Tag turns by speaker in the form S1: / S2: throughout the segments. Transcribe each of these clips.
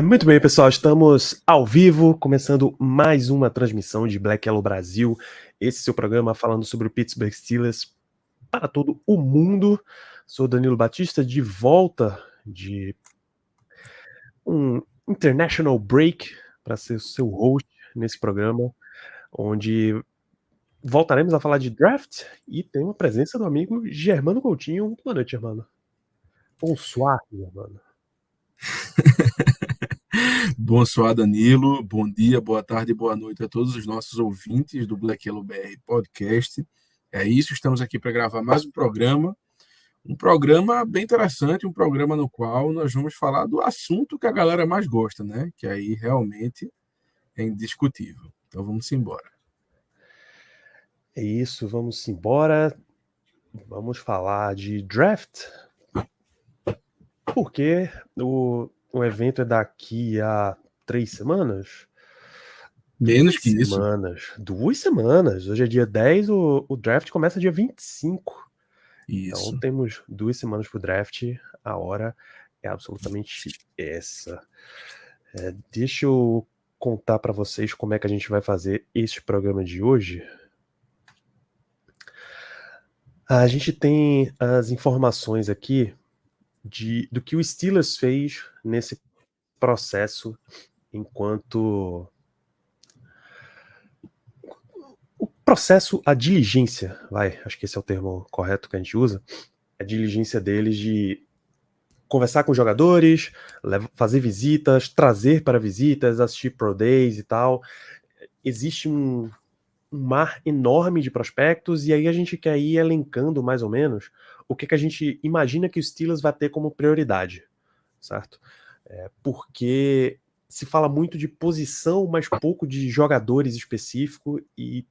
S1: Muito bem, pessoal. Estamos ao vivo, começando mais uma transmissão de Black Yellow Brasil. Esse é o seu programa falando sobre o Pittsburgh Steelers para todo o mundo. Sou Danilo Batista, de volta de um international break para ser o seu host nesse programa, onde voltaremos a falar de draft e tem uma presença do amigo Germano Coutinho. Boa noite, Germano. Bonsoir, Germano.
S2: Bonsoir, Danilo. Bom dia, boa tarde, boa noite a todos os nossos ouvintes do Black Yellow BR Podcast. É isso, estamos aqui para gravar mais um programa bem interessante, um programa no qual nós vamos falar do assunto que a galera mais gosta, né? Que aí realmente é indiscutível. Então vamos embora.
S1: É isso, vamos embora. Vamos falar de draft, porque o evento é daqui a 3 semanas?
S2: Menos
S1: 2
S2: que isso.
S1: semanas. 2 semanas. Hoje é dia 10, o draft começa dia 25. Então
S2: Isso.
S1: temos 2 semanas pro draft. A hora é absolutamente essa. Deixa eu contar para vocês como é que a gente vai fazer este programa de hoje. A gente tem as informações aqui do que o Steelers fez nesse processo enquanto o processo, a diligência, acho que esse é o termo correto que a gente usa, a diligência deles de conversar com os jogadores, fazer visitas, trazer para visitas, assistir Pro Days e tal. Existe um mar enorme de prospectos e aí a gente quer ir elencando mais ou menos o que a gente imagina que o Steelers vai ter como prioridade, certo? Porque se fala muito de posição, mas pouco de jogadores específicos, e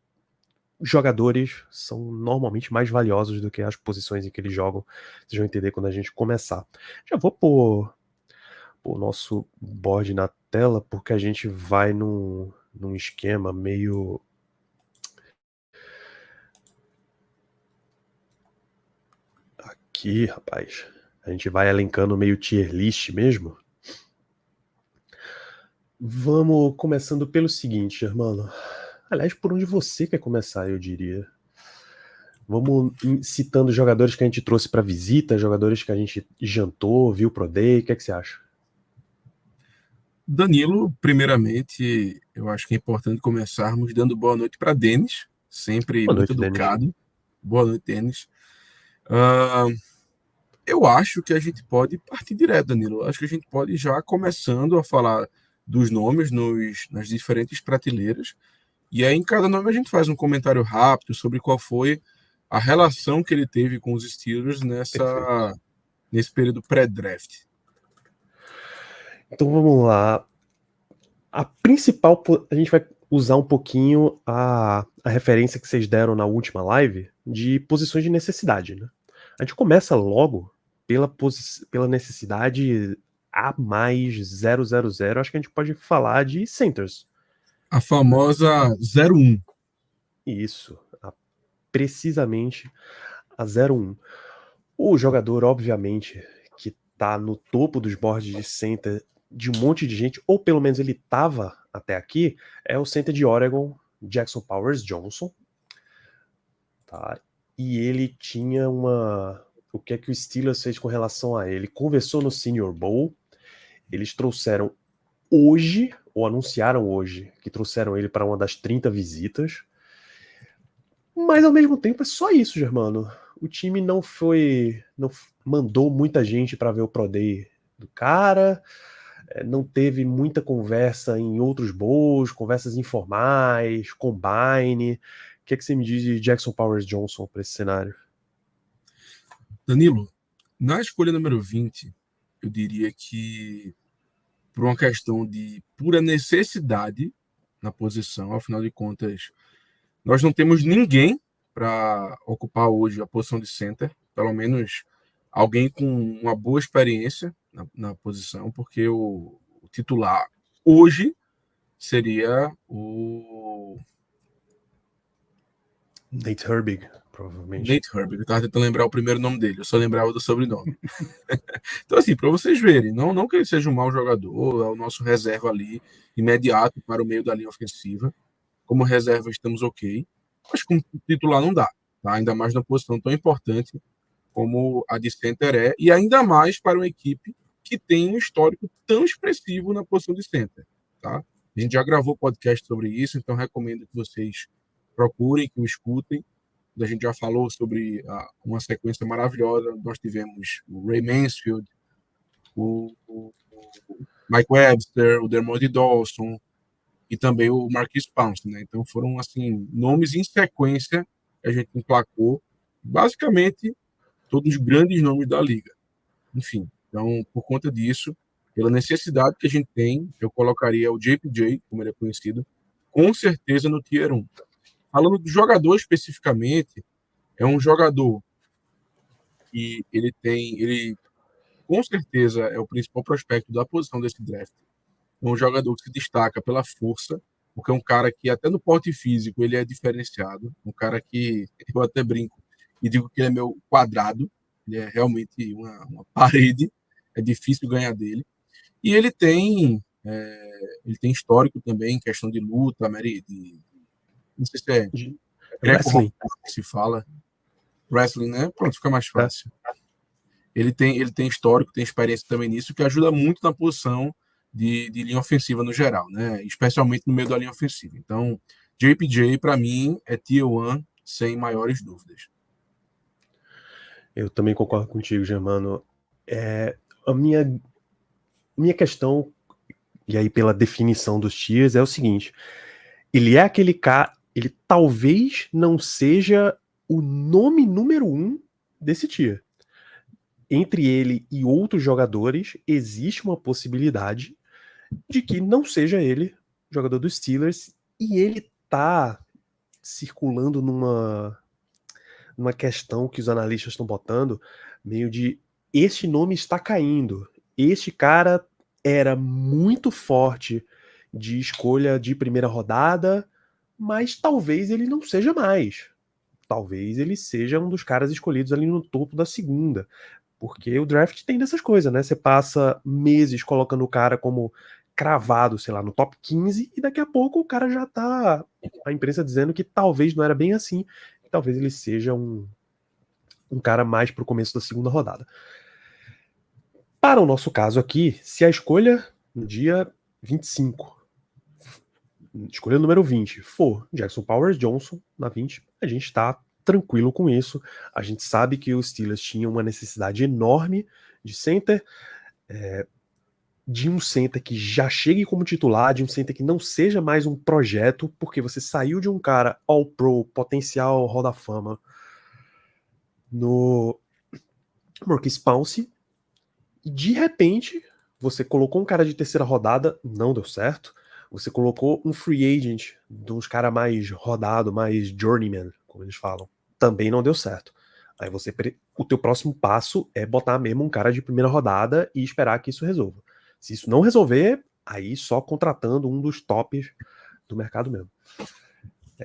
S1: jogadores são normalmente mais valiosos do que as posições em que eles jogam. Vocês vão entender quando a gente começar. Já vou pôr o nosso board na tela, porque a gente vai num esquema meio... Aqui, rapaz. A gente vai elencando meio tier list mesmo. Vamos começando pelo seguinte, irmão. Aliás, por onde você quer começar, eu diria. Vamos citando jogadores que a gente trouxe para visita, jogadores que a gente jantou, viu pro day. O que é que você acha?
S2: Danilo, primeiramente, eu acho que é importante começarmos dando boa noite para Denis, sempre
S1: Boa
S2: muito
S1: noite, Denis.
S2: educado. Boa noite, Denis. Ah, eu acho que a gente pode partir direto, Danilo. Acho que a gente pode já começando a falar dos nomes nas diferentes prateleiras. E aí, em cada nome, a gente faz um comentário rápido sobre qual foi a relação que ele teve com os Steelers
S1: Perfeito.
S2: nesse período pré-draft.
S1: Então vamos lá. A principal, a gente vai usar um pouquinho a referência que vocês deram na última live de posições de necessidade, né? A gente começa logo pela necessidade A mais 000. Acho que a gente pode falar de centers.
S2: A famosa 01.
S1: Isso, precisamente a 01. O jogador, obviamente, que tá no topo dos boards de center de um monte de gente, ou pelo menos ele tava até aqui, é o center de Oregon, Jackson Powers Johnson. Tá? E ele tinha uma... O que é que o Steelers fez com relação a ele? Conversou no Senior Bowl, eles trouxeram hoje, ou anunciaram hoje, que trouxeram ele para uma das 30 visitas, mas ao mesmo tempo é só isso, Germano. O time não mandou muita gente para ver o Pro Day do cara, não teve muita conversa em outros bowls, conversas informais, combine. O que é que você me diz de Jackson Powers Johnson para esse cenário?
S2: Danilo, na escolha número 20, eu diria que por uma questão de pura necessidade na posição, afinal de contas, nós não temos ninguém para ocupar hoje a posição de center, pelo menos alguém com uma boa experiência na posição, porque o titular hoje seria o
S1: Nate Herbig. provavelmente.
S2: Nate Herbig, eu tava tentando lembrar o primeiro nome dele, eu só lembrava do sobrenome. Então, assim, para vocês verem, não que ele seja um mau jogador, é o nosso reserva ali, imediato para o meio da linha ofensiva. Como reserva estamos ok, mas como titular não dá, tá? Ainda mais na posição tão importante como a de center é, e ainda mais para uma equipe que tem um histórico tão expressivo na posição de center, tá? A gente já gravou podcast sobre isso, então recomendo que vocês procurem, que o escutem. A gente já falou sobre uma sequência maravilhosa. Nós tivemos o Ray Mansfield, o Mike Webster, o Dermot Dawson e também o Marquise Pouncey, né? Então foram assim nomes em sequência que a gente emplacou, basicamente todos os grandes nomes da liga. Enfim, então por conta disso, pela necessidade que a gente tem, eu colocaria o JPJ, como ele é conhecido, com certeza no Tier 1. Falando do jogador especificamente, é um jogador que ele com certeza é o principal prospecto da posição desse draft. É um jogador que se destaca pela força, porque é um cara que até no porte físico ele é diferenciado, um cara que eu até brinco e digo que ele é meu quadrado, ele é realmente uma parede, é difícil ganhar dele. E ele tem histórico também, questão de luta, não sei se é
S1: De
S2: greco-romano
S1: wrestling.
S2: que se fala, wrestling, né? Pronto, fica mais
S1: É.
S2: fácil. Ele tem histórico, tem experiência também nisso, que ajuda muito na posição de linha ofensiva no geral, né? Especialmente no meio da linha ofensiva. Então, JPJ, para mim, é Tier 1 sem maiores dúvidas.
S1: Eu também concordo contigo, Germano. A minha questão, e aí pela definição dos tiers, é o seguinte: ele é aquele cara, ele talvez não seja o nome número 1 desse tier. Entre ele e outros jogadores, existe uma possibilidade de que não seja ele jogador dos Steelers, e ele tá circulando numa questão que os analistas estão botando, meio de este nome está caindo. Este cara era muito forte de escolha de primeira rodada, mas talvez ele não seja mais. Talvez ele seja um dos caras escolhidos ali no topo da segunda. Porque o draft tem dessas coisas, né? Você passa meses colocando o cara como cravado, sei lá, no top 15, e daqui a pouco o cara já tá. A imprensa dizendo que talvez não era bem assim, que talvez ele seja um cara mais pro começo da segunda rodada. Para o nosso caso aqui, se a escolha no dia 25, escolha número 20, for Jackson Powers Johnson na 20, a gente está tranquilo com isso. A gente sabe que os Steelers tinham uma necessidade enorme de center, de um center que já chegue como titular, de um center que não seja mais um projeto, porque você saiu de um cara All-Pro, potencial Hall da Fama, no Marquise Pouncey, e de repente você colocou um cara de terceira rodada, não deu certo. Você colocou um free agent, de uns caras mais rodado, mais journeyman, como eles falam, também não deu certo. Aí o teu próximo passo é botar mesmo um cara de primeira rodada e esperar que isso resolva. Se isso não resolver, aí só contratando um dos tops do mercado mesmo.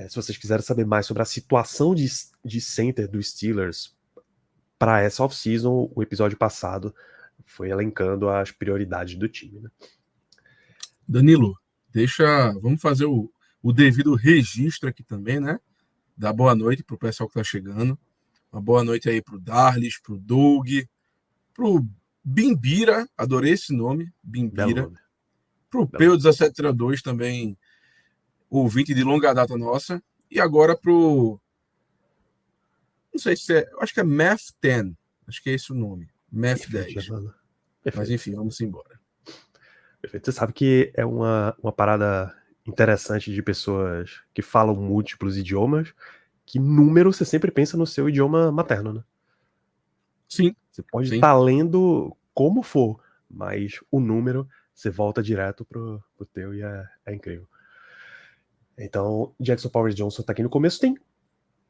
S1: Se vocês quiserem saber mais sobre a situação de center dos Steelers para essa off-season, o episódio passado foi elencando as prioridades do time, né?
S2: Danilo, vamos fazer o devido registro aqui também, né? Dar boa noite pro pessoal que tá chegando. Uma boa noite aí pro Darlis, pro Doug, pro Bimbira, adorei esse nome,
S1: Belo
S2: Bimbira.
S1: nome.
S2: Pro
S1: Belo nome.
S2: Peu1702 também, ouvinte de longa data nossa. E agora pro. Não sei se é. Eu acho que é Math 10. Acho que é esse o nome. Math
S1: Perfeito,
S2: 10.
S1: Germano.
S2: Mas
S1: Perfeito.
S2: enfim, vamos embora.
S1: Perfeito. Você sabe que é uma parada interessante de pessoas que falam múltiplos idiomas, que número você sempre pensa no seu idioma materno, né?
S2: Sim,
S1: Você pode
S2: sim.
S1: estar lendo como for, mas o número você volta direto pro teu e é incrível. Então, Jackson Powers Johnson tá aqui no começo. Tem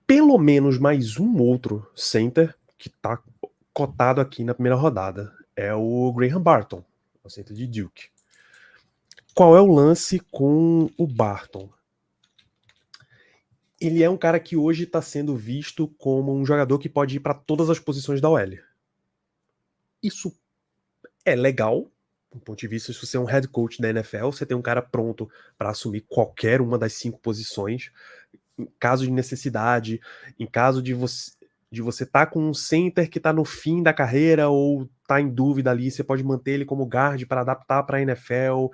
S1: pelo menos mais um outro center que tá cotado aqui na primeira rodada. É o Graham Barton, o center de Duke. Qual é o lance com o Barton? Ele é um cara que hoje está sendo visto como um jogador que pode ir para todas as posições da OL. Isso é legal, do ponto de vista, se você é um head coach da NFL, você tem um cara pronto para assumir qualquer uma das 5 posições, em caso de necessidade, em caso de você estar com um center que está no fim da carreira ou está em dúvida ali, você pode manter ele como guard para adaptar para a NFL.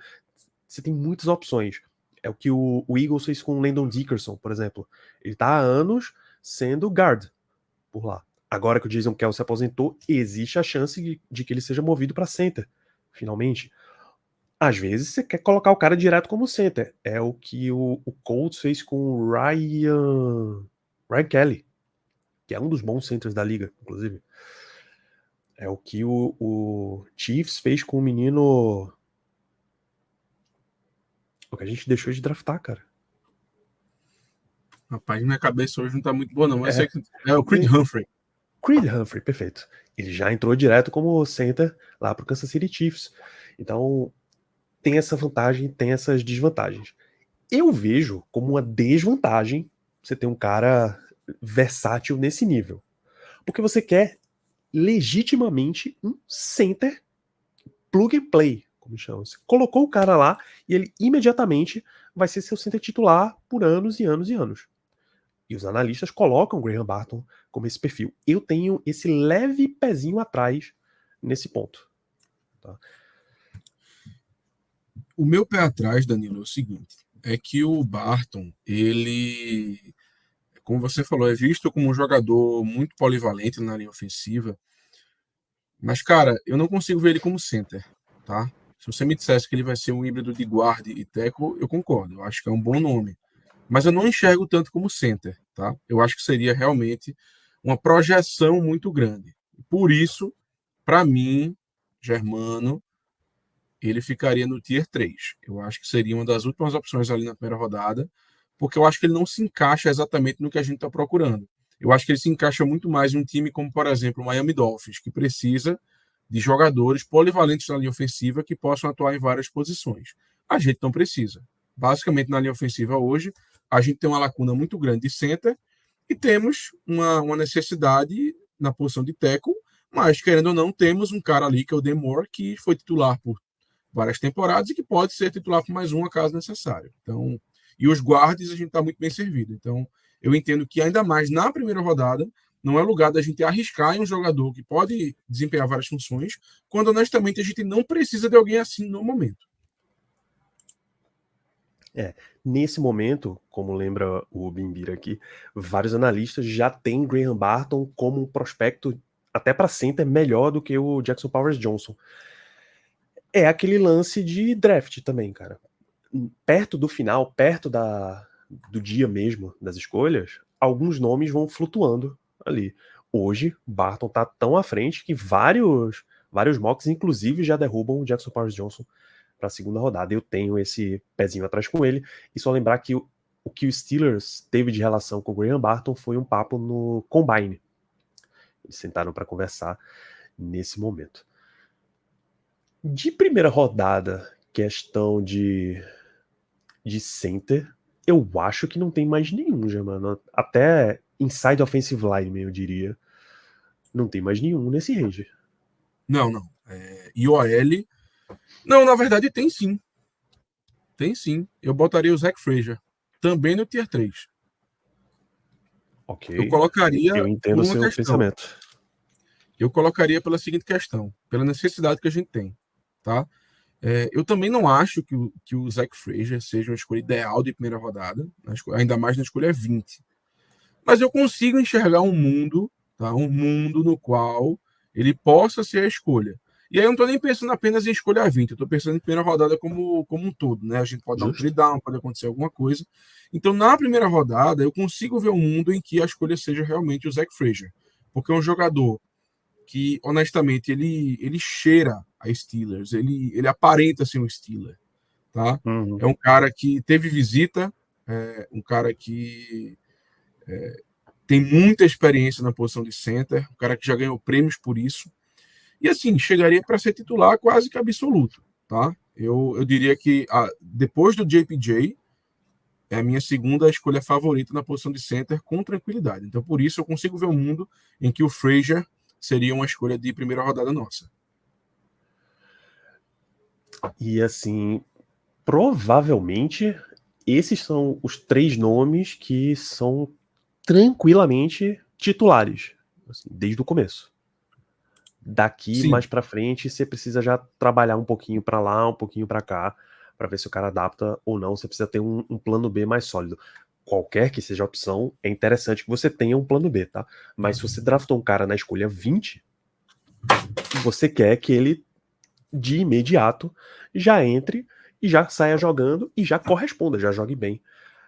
S1: Você tem muitas opções. É o que o Eagles fez com o Landon Dickerson, por exemplo. Ele está há anos sendo guard por lá. Agora que o Jason Kelce se aposentou, existe a chance de que ele seja movido para center, finalmente. Às vezes você quer colocar o cara direto como center. É o que o Colts fez com o Ryan Kelly, que é um dos bons centers da liga, inclusive. É o que o Chiefs fez com o menino. O que a gente deixou de draftar, cara.
S2: Rapaz, minha cabeça hoje não tá muito boa, não. Mas
S1: É,
S2: eu sei que é o Creed Humphrey.
S1: Creed Humphrey, perfeito. Ele já entrou direto como center lá pro Kansas City Chiefs. Então, tem essa vantagem, tem essas desvantagens. Eu vejo como uma desvantagem você ter um cara versátil nesse nível. Porque você quer legitimamente um center plug and play, como chama. Você colocou o cara lá e ele imediatamente vai ser seu center titular por anos e anos e anos. E os analistas colocam o Graham Barton como esse perfil. Eu tenho esse leve pezinho atrás nesse ponto. Tá?
S2: O meu pé atrás, Danilo, é o seguinte: é que o Barton, ele, como você falou, é visto como um jogador muito polivalente na linha ofensiva. Mas, cara, eu não consigo ver ele como center, tá? Se você me dissesse que ele vai ser um híbrido de guard e tackle, eu concordo. Eu acho que é um bom nome. Mas eu não enxergo tanto como center, tá? Eu acho que seria realmente uma projeção muito grande. Por isso, para mim, Germano, ele ficaria no tier 3. Eu acho que seria uma das últimas opções ali na primeira rodada, porque eu acho que ele não se encaixa exatamente no que a gente está procurando. Eu acho que ele se encaixa muito mais em um time como, por exemplo, o Miami Dolphins, que precisa de jogadores polivalentes na linha ofensiva que possam atuar em várias posições. A gente não precisa. Basicamente, na linha ofensiva hoje, a gente tem uma lacuna muito grande de center e temos uma necessidade na posição de tackle, mas, querendo ou não, temos um cara ali, que é o Demore, que foi titular por várias temporadas e que pode ser titular por mais uma caso necessário. Então, e os guardes a gente está muito bem servido. Então, eu entendo que ainda mais na primeira rodada não é lugar da gente arriscar em um jogador que pode desempenhar várias funções, quando honestamente a gente não precisa de alguém assim no momento.
S1: Nesse momento, como lembra o Bimbira aqui, vários analistas já têm Graham Barton como um prospecto até para center melhor do que o Jackson Powers Johnson. É aquele lance de draft também, cara. Perto do final, perto do dia mesmo das escolhas, alguns nomes vão flutuando ali. Hoje, Barton tá tão à frente que vários mocks, inclusive, já derrubam o Jackson Powers Johnson para a segunda rodada. Eu tenho esse pezinho atrás com ele. E só lembrar que o que o Steelers teve de relação com o Graham Barton foi um papo no Combine. Eles sentaram para conversar nesse momento. De primeira rodada, questão de center, eu acho que não tem mais nenhum, já, mano. Até inside offensive line, eu diria. Não tem mais nenhum nesse range.
S2: Não, não. IOL. Não, na verdade tem sim. Tem sim. Eu botaria o Zach Frazier também no tier 3. Eu
S1: Ok.
S2: colocaria
S1: Eu entendo
S2: por
S1: o
S2: uma
S1: seu
S2: questão.
S1: pensamento.
S2: Eu colocaria pela seguinte questão, pela necessidade que a gente tem, tá? Eu também não acho que o Zach Frazier seja uma escolha ideal de primeira rodada, ainda mais na escolha 20. Mas eu consigo enxergar um mundo, tá? Um mundo no qual ele possa ser a escolha. E aí eu não estou nem pensando apenas em escolha 20, eu estou pensando em primeira rodada como um todo, né? A gente pode dar um trade
S1: Justo.
S2: down, pode acontecer alguma coisa. Então, na primeira rodada, eu consigo ver um mundo em que a escolha seja realmente o Zach Frazier. Porque é um jogador que, honestamente, ele cheira a Steelers, ele aparenta ser um Steeler, tá?
S1: Uhum.
S2: É um cara que teve visita, um cara que tem muita experiência na posição de center, um cara que já ganhou prêmios por isso, e assim, chegaria para ser titular quase que absoluto, tá? Eu diria que depois do JPJ, é a minha segunda escolha favorita na posição de center com tranquilidade. Então, por isso, eu consigo ver um mundo em que o Frazier seria uma escolha de primeira rodada nossa.
S1: E assim, provavelmente esses são os 3 nomes que são tranquilamente titulares, assim, desde o começo. Daqui
S2: Sim.
S1: mais pra frente, você precisa já trabalhar um pouquinho pra lá, um pouquinho pra cá, pra ver se o cara adapta ou não. Você precisa ter um plano B mais sólido. Qualquer que seja a opção, é interessante que você tenha um plano B, tá? Mas se você draftou um cara na escolha 20, você quer que ele, de imediato, já entre e já saia jogando e já corresponda, já jogue bem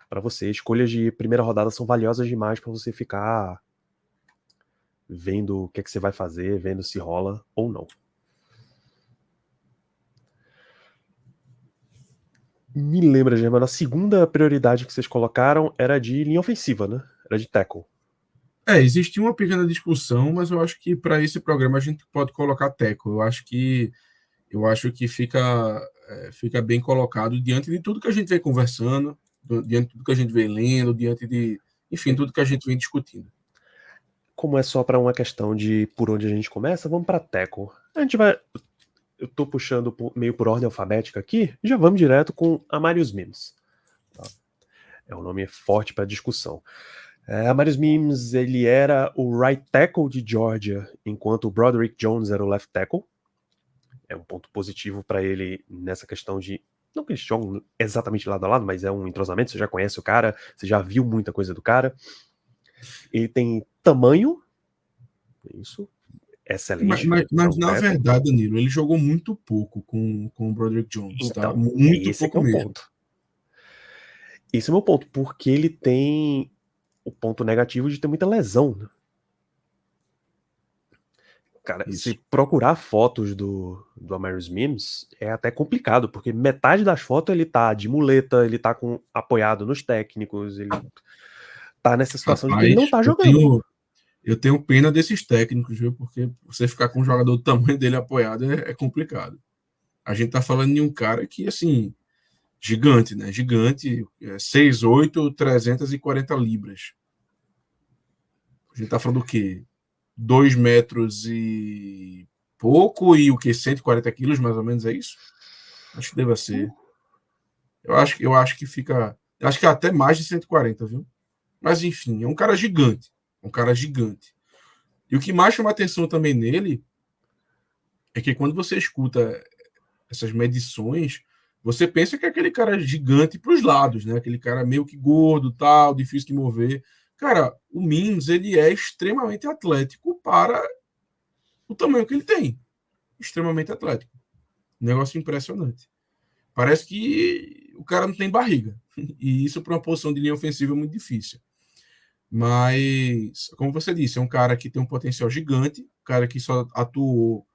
S1: pra você. Escolhas de primeira rodada são valiosas demais pra você ficar vendo o que é que você vai fazer, vendo se rola ou não. Me lembra, Germano, a segunda prioridade que vocês colocaram era de linha ofensiva, né? Era de tackle.
S2: Existia uma pequena discussão, mas eu acho que para esse programa a gente pode colocar tackle. Eu acho que fica bem colocado diante de tudo que a gente vem conversando, diante de tudo que a gente vem lendo, diante de, enfim, tudo que a gente vem discutindo.
S1: Como é só pra uma questão de por onde a gente começa, vamos pra tackle. A gente vai. Eu tô puxando meio por ordem alfabética aqui, já vamos direto com Amarius Mims. Tá? É um nome forte para discussão. Amarius Mims, ele era o right tackle de Georgia, enquanto o Broderick Jones era o left tackle. É um ponto positivo para ele nessa questão de. Não que eles jogam exatamente lado a lado, mas é um entrosamento. Você já conhece o cara, você já viu muita coisa do cara. Ele tem tamanho, isso,
S2: Mas,
S1: excelente
S2: mas,
S1: para
S2: mas,
S1: um
S2: na
S1: tackle.
S2: verdade, Danilo, ele jogou muito pouco com o Broderick Jones, tá?
S1: Então,
S2: Muito
S1: esse é que
S2: pouco
S1: é o
S2: mesmo.
S1: ponto. Esse é o meu ponto, porque ele tem o ponto negativo de ter muita lesão. Né? Cara, se
S2: Isso.
S1: procurar fotos do Amarius Mims é até complicado, porque metade das fotos ele tá de muleta, ele tá apoiado nos técnicos, ele tá nessa situação de que ele não
S2: Rapaz,
S1: tá
S2: eu
S1: jogando.
S2: tenho, eu tenho pena desses técnicos, viu? Porque você ficar com um jogador do tamanho dele apoiado é complicado. A gente tá falando de um cara que, assim, gigante, né? Gigante, 6'8", 340 libras. A gente tá falando do quê? 2 metros e pouco e o quê? 140 quilos, mais ou menos, é isso? Acho que deva ser. Eu acho que fica. Eu acho que é até mais de 140, viu? Mas enfim, é um cara gigante. Um cara gigante. E o que mais chama atenção também nele é que quando você escuta essas medições, você pensa que é aquele cara gigante para os lados, né? Aquele cara meio que gordo, tal, difícil de mover. Cara, o Mims, ele é extremamente atlético para o tamanho que ele tem. Extremamente atlético. Um negócio impressionante. Parece que o cara não tem barriga. E isso para uma posição de linha ofensiva é muito difícil. Mas, como você disse, é um cara que tem um potencial gigante, um cara que só atuou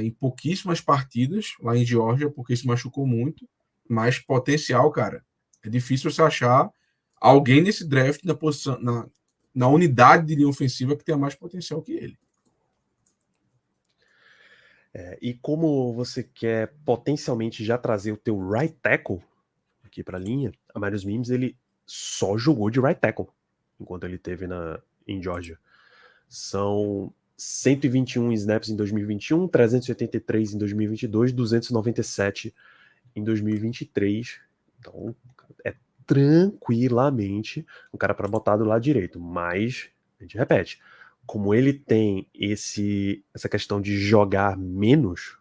S2: em pouquíssimas partidas lá em Geórgia, porque se machucou muito, mas potencial, cara. É difícil você achar alguém nesse draft na posição, na unidade de linha ofensiva que tenha mais potencial que ele.
S1: E como você quer potencialmente já trazer o teu right tackle aqui pra linha, Amarius Mims ele só jogou de right tackle enquanto ele teve em Georgia. São 121 snaps em 2021, 383 em 2022, 297 em 2023. Então, é tranquilamente um cara para botar do lado direito. Mas, a gente repete, como ele tem essa questão de jogar menos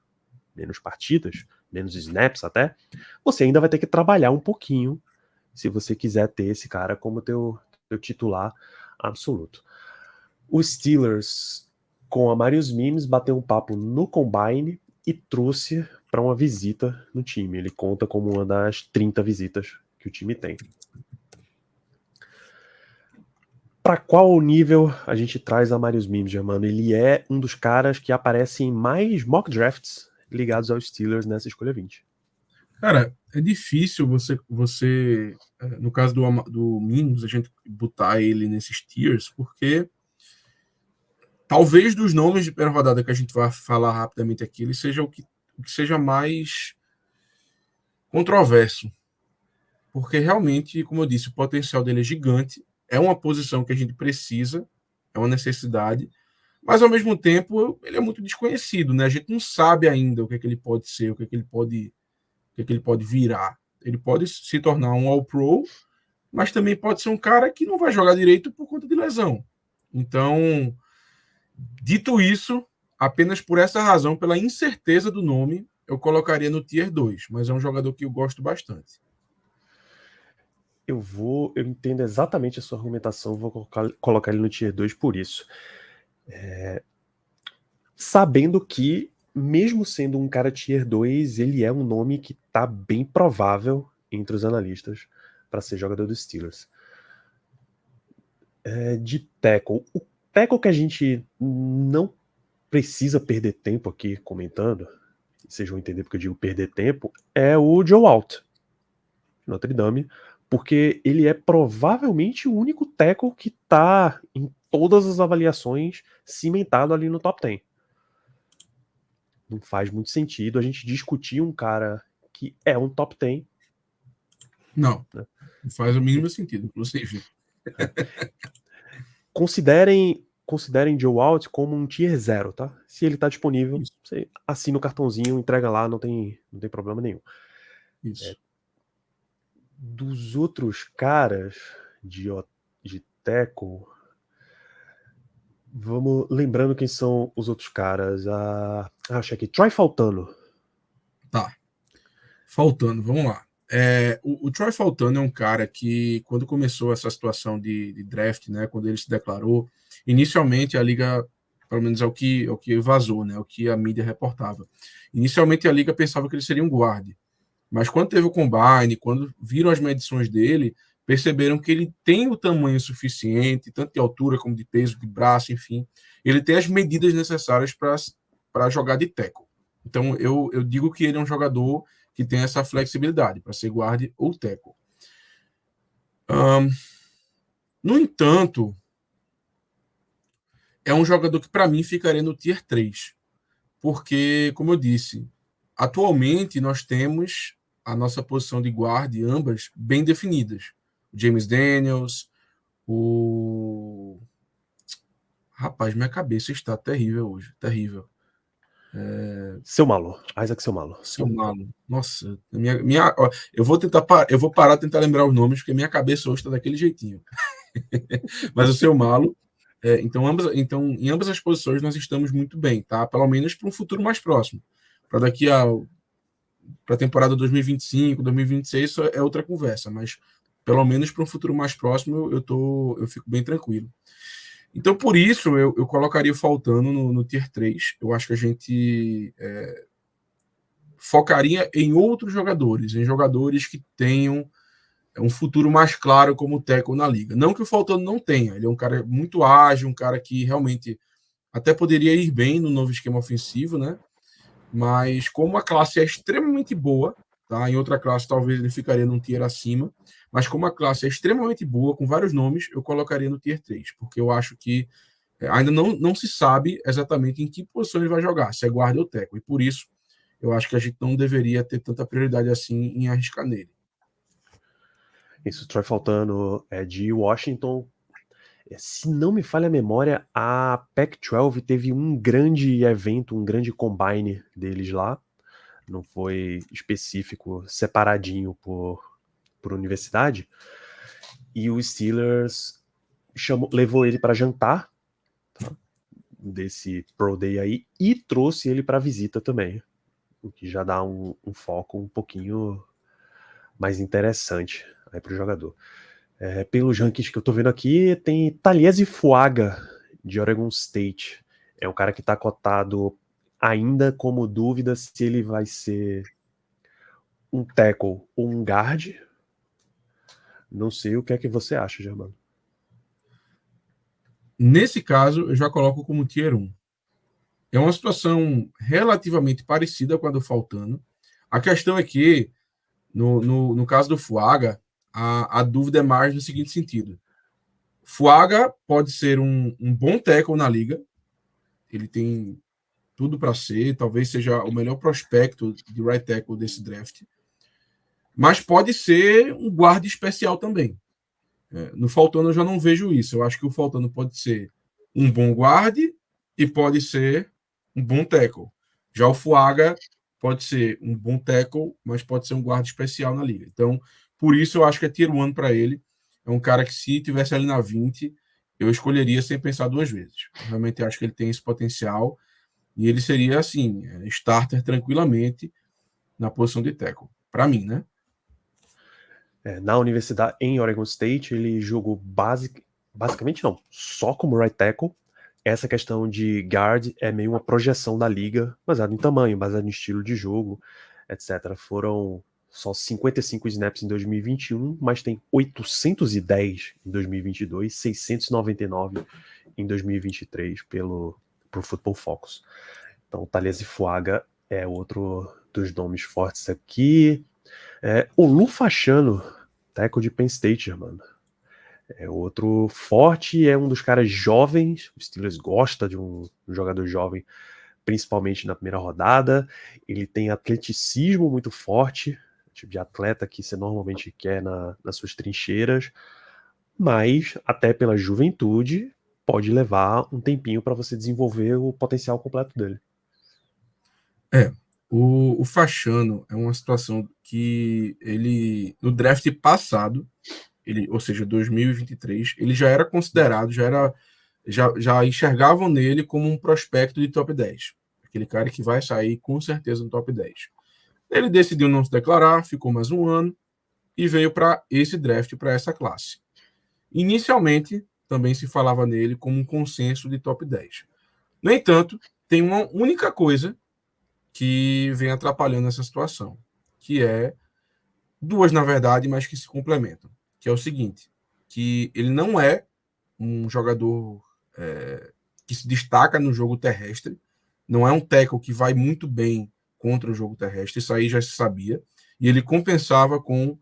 S1: partidas, menos snaps até, você ainda vai ter que trabalhar um pouquinho se você quiser ter esse cara como teu titular absoluto. Os Steelers, com a Marius Mims, bateu um papo no Combine e trouxe para uma visita no time. Ele conta como uma das 30 visitas que o time tem. Para qual nível a gente traz a Marius Mims, Germano? Ele é um dos caras que aparece em mais mock drafts ligados aos Steelers nessa escolha 20.
S2: Cara, é difícil você no caso do Mims, a gente botar ele nesses tiers, porque talvez dos nomes de primeira rodada que a gente vai falar rapidamente aqui, ele seja o que seja mais controverso. porque realmente, como eu disse, o potencial dele é gigante, é uma posição que a gente precisa, é uma necessidade, mas ao mesmo tempo ele é muito desconhecido, né? A gente não sabe ainda o que é que ele pode ser, o que é que ele pode, o que é que ele pode virar. Ele pode se tornar um All-Pro, mas também pode ser um cara que não vai jogar direito por conta de lesão. Então, dito isso, apenas por essa razão, pela incerteza do nome, eu colocaria no Tier 2, mas é um jogador que eu gosto bastante.
S1: Eu entendo exatamente a sua argumentação, vou colocar ele no Tier 2 por isso. Sabendo que, mesmo sendo um cara Tier 2, ele é um nome que tá bem provável entre os analistas para ser jogador dos Steelers. De tackle. O tackle que a gente não precisa perder tempo aqui comentando, vocês vão entender porque eu digo perder tempo, é o Joe Alt, Notre Dame, porque ele é provavelmente o único tackle que tá em todas as avaliações cimentado ali no top 10. Não faz muito sentido a gente discutir um cara que é um top 10.
S2: Não,
S1: Né?
S2: não faz o mínimo sentido, inclusive.
S1: Considerem Joe Alt como um tier 0, tá? Se ele tá disponível,
S2: Isso,
S1: você assina o cartãozinho, entrega lá, não tem problema nenhum.
S2: isso.
S1: Dos outros caras de tackle, vamos lembrando quem são os outros caras. Acho aqui, Troy Faltano.
S2: Tá. Faltando, vamos lá. O Troy Faltano é um cara que, quando começou essa situação de draft, né, quando ele se declarou, inicialmente a liga, pelo menos é o que vazou, né, o que a mídia reportava. Inicialmente a liga pensava que ele seria um guarde, mas quando teve o combine, quando viram as medições dele, perceberam que ele tem o tamanho suficiente, tanto de altura como de peso, de braço, enfim, ele tem as medidas necessárias para jogar de tackle. Então eu digo que ele é um jogador que tem essa flexibilidade para ser guarde ou tackle. No entanto, é um jogador que para mim ficaria no tier 3, porque, como eu disse, atualmente nós temos a nossa posição de guarde, ambas bem definidas. O James Daniels, o. Rapaz, minha cabeça está terrível hoje, terrível.
S1: Seu Malo, Isaac Seu Malo.
S2: Seu Malo. Nossa, ó, eu vou parar de tentar lembrar os nomes, porque minha cabeça hoje está daquele jeitinho. Mas o Seu Malo. Então, em ambas as posições nós estamos muito bem, tá? Pelo menos para um futuro mais próximo. Para daqui para a temporada 2025, 2026, isso é outra conversa, mas pelo menos para um futuro mais próximo eu fico bem tranquilo. Então, por isso, eu colocaria o Faltano no Tier 3. Eu acho que a gente focaria em outros jogadores, em jogadores que tenham um futuro mais claro como tackle na liga. Não que o Faltano não tenha, ele é um cara muito ágil, um cara que realmente até poderia ir bem no novo esquema ofensivo, né? Mas como a classe é extremamente boa, tá? Em outra classe talvez ele ficaria num tier acima, mas como a classe é extremamente boa, com vários nomes, eu colocaria no tier 3, porque eu acho que ainda não se sabe exatamente em que posição ele vai jogar, se é guarda ou tackle, e por isso eu acho que a gente não deveria ter tanta prioridade assim em arriscar nele.
S1: Isso, Troy Faltano é de Washington. Se não me falha a memória, a Pac-12 teve um grande evento, um grande combine deles lá. Não foi específico, separadinho por universidade. E o Steelers levou ele para jantar, tá? Desse Pro Day aí, e trouxe ele para visita também. O que já dá um foco um pouquinho mais interessante aí pro jogador. Pelos rankings que eu tô vendo aqui, tem Taliese Fuaga, de Oregon State. É um cara que tá cotado ainda como dúvida se ele vai ser um tackle ou um guard. Não sei o que é que você acha, Germano.
S2: Nesse caso, eu já coloco como tier 1. É uma situação relativamente parecida com a do Faltano. A questão é que, no caso do Fuaga, a dúvida é mais no seguinte sentido. Fuaga pode ser um bom tackle na liga. Ele tem tudo para ser. Talvez seja o melhor prospecto de right tackle desse draft. mas pode ser um guarda especial também. No Faltano eu já não vejo isso. Eu acho que o Faltano pode ser um bom guarde e pode ser um bom tackle. Já o Fuaga pode ser um bom tackle, mas pode ser um guarda especial na liga. Então, por isso eu acho que é tier 1 para ele. É um cara que, se tivesse ali na 20, eu escolheria sem pensar duas vezes. Eu realmente acho que ele tem esse potencial e ele seria, assim, starter tranquilamente na posição de tackle. Para mim, né?
S1: Na universidade, em Oregon State, ele jogou basicamente não, só como right tackle. Essa questão de guard é meio uma projeção da liga, baseado em tamanho, baseado em estilo de jogo, etc. Foram só 55 snaps em 2021, mas tem 810 em 2022, 699 em 2023 pro Football Focus. Então, Talles Fuaga é outro dos nomes fortes aqui. O Lu Fachano, tackle de Penn State, mano. É outro forte, é um dos caras jovens. O Steelers gosta de um jogador jovem, principalmente na primeira rodada. Ele tem atleticismo muito forte, tipo de atleta que você normalmente quer nas suas trincheiras, mas até pela juventude pode levar um tempinho para você desenvolver o potencial completo dele.
S2: O Fachano é uma situação que ele, no draft passado, ou seja, 2023, ele já era considerado, já enxergavam nele como um prospecto de top 10. Aquele cara que vai sair com certeza no top 10. Ele decidiu não se declarar, ficou mais um ano e veio para esse draft, para essa classe. Inicialmente, também se falava nele como um consenso de top 10. No entanto, tem uma única coisa que vem atrapalhando essa situação, que é duas, na verdade, mas que se complementam, que é o seguinte, que ele não é um jogador que se destaca no jogo terrestre, não é um tackle que vai muito bem contra o jogo terrestre, isso aí já se sabia, e ele compensava com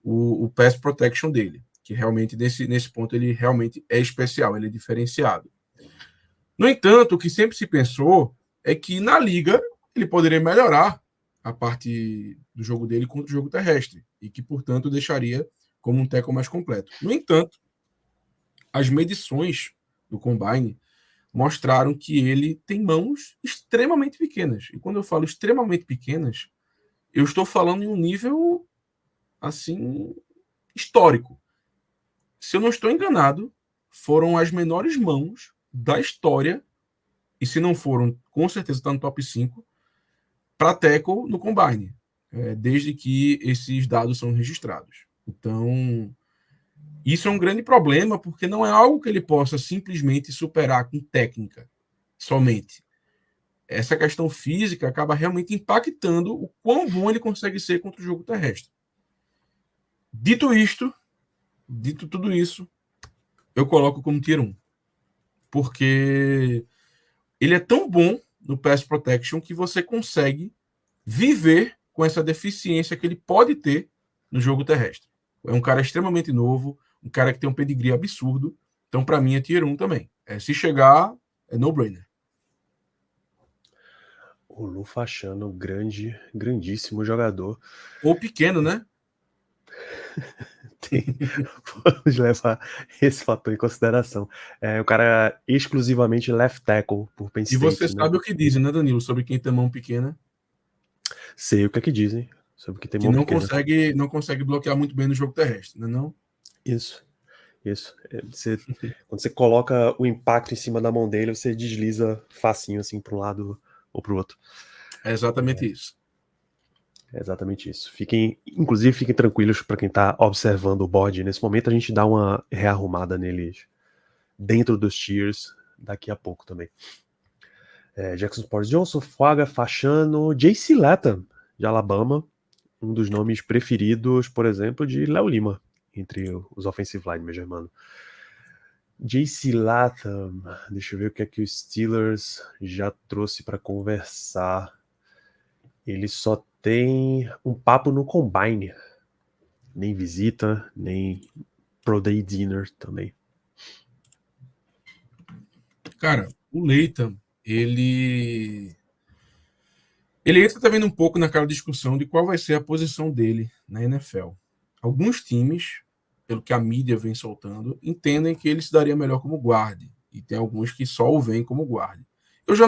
S2: o pass protection dele, que realmente, nesse ponto, ele realmente é especial, ele é diferenciado. No entanto, o que sempre se pensou é que na liga ele poderia melhorar a parte do jogo dele contra o jogo terrestre e que, portanto, deixaria como um tackle mais completo. No entanto, as medições do Combine mostraram que ele tem mãos extremamente pequenas. E quando eu falo extremamente pequenas, eu estou falando em um nível assim histórico. Se eu não estou enganado, foram as menores mãos da história, e se não foram, com certeza está no top 5 para tackle no Combine, desde que esses dados são registrados. Então, isso é um grande problema, porque não é algo que ele possa simplesmente superar com técnica somente. Essa questão física acaba realmente impactando o quão bom ele consegue ser contra o jogo terrestre. Dito isto, dito tudo isso, eu coloco como tier 1. Porque ele é tão bom no pass protection que você consegue viver com essa deficiência que ele pode ter no jogo terrestre. É um cara extremamente novo, um cara que tem um pedigree absurdo. Então, para mim, é tier 1 também. Se chegar, é no-brainer.
S1: O Lu Fachano, grandíssimo jogador.
S2: Ou pequeno, né?
S1: Vamos levar esse fator em consideração. O cara é exclusivamente left tackle por Penn
S2: E você
S1: State, né?
S2: sabe o que dizem, né, Danilo, sobre quem tem mão pequena?
S1: Sei o que é que dizem sobre que tem
S2: Que
S1: mão pequena.
S2: não consegue bloquear muito bem no jogo terrestre, né, não?
S1: Isso, isso. Quando você coloca o impacto em cima da mão dele, você desliza facinho assim para um lado ou para o outro.
S2: É exatamente isso.
S1: É exatamente isso. Inclusive, fiquem tranquilos para quem está observando o board. Nesse momento, a gente dá uma rearrumada neles dentro dos tiers daqui a pouco também. Jackson Sports Johnson, Fuaga, Fachano, J.C. Latham, de Alabama, um dos nomes preferidos, por exemplo, de Léo Lima, entre os offensive linemen, meu irmão. J.C. Latham, deixa eu ver o que é que o Steelers já trouxe para conversar. Ele só tem um papo no Combine, nem visita, nem Pro Day Dinner também.
S2: Cara, o Leighton, ele Ele entra também um pouco naquela discussão de qual vai ser a posição dele na NFL. Alguns times, pelo que a mídia vem soltando, entendem que ele se daria melhor como guarde, e tem alguns que só o veem como guarde. Eu já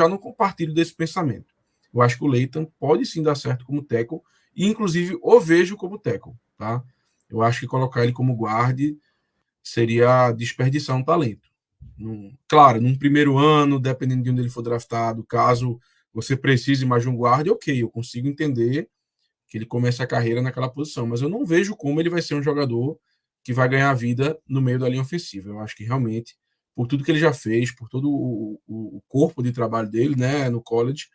S2: não compartilho desse pensamento. Eu acho que o Leighton pode sim dar certo como tackle, e inclusive o vejo como tackle, tá? Eu acho que colocar ele como guarde seria desperdiçar um talento. Claro, num primeiro ano, dependendo de onde ele for draftado, caso você precise mais de um guarda, ok, eu consigo entender que ele comece a carreira naquela posição, mas eu não vejo como ele vai ser um jogador que vai ganhar vida no meio da linha ofensiva. Eu acho que realmente, por tudo que ele já fez, por todo o corpo de trabalho dele, né, no college,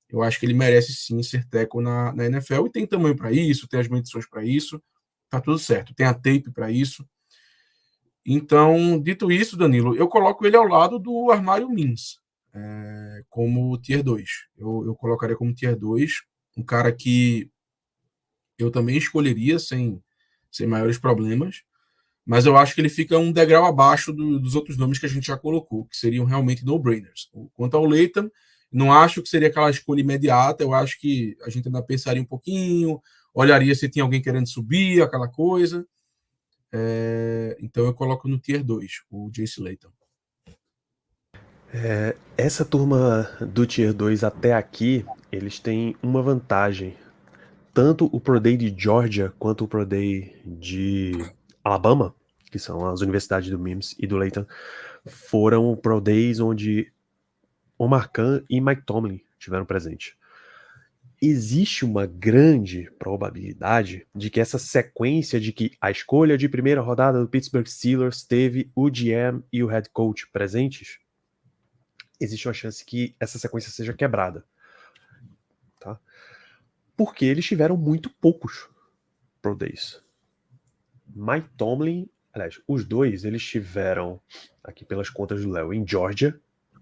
S2: eu acho que ele merece sim ser tackle na NFL, e tem tamanho para isso, tem as medições para isso, tá tudo certo, tem a tape para isso. Então, dito isso, Danilo, eu coloco ele ao lado do armário Mins, como Tier 2. Eu colocaria como Tier 2 um cara que eu também escolheria sem maiores problemas, mas eu acho que ele fica um degrau abaixo dos outros nomes que a gente já colocou, que seriam realmente no-brainers. Quanto ao Leighton, não acho que seria aquela escolha imediata, eu acho que a gente ainda pensaria um pouquinho, olharia se tinha alguém querendo subir, aquela coisa. Então eu coloco no Tier 2, o Jace Leighton.
S1: Essa turma do Tier 2 até aqui, eles têm uma vantagem. Tanto o Pro Day de Georgia quanto o Pro Day de Alabama, que são as universidades do Mims e do Leighton, foram Pro Days onde Omar Khan e Mike Tomlin tiveram presente. Existe uma grande probabilidade de que essa sequência de que a escolha de primeira rodada do Pittsburgh Steelers teve o GM e o head coach presentes, existe uma chance que essa sequência seja quebrada. Tá? Porque eles tiveram muito poucos Pro Days. Mike Tomlin, aliás, os dois, eles tiveram, aqui pelas contas do Léo, em Georgia,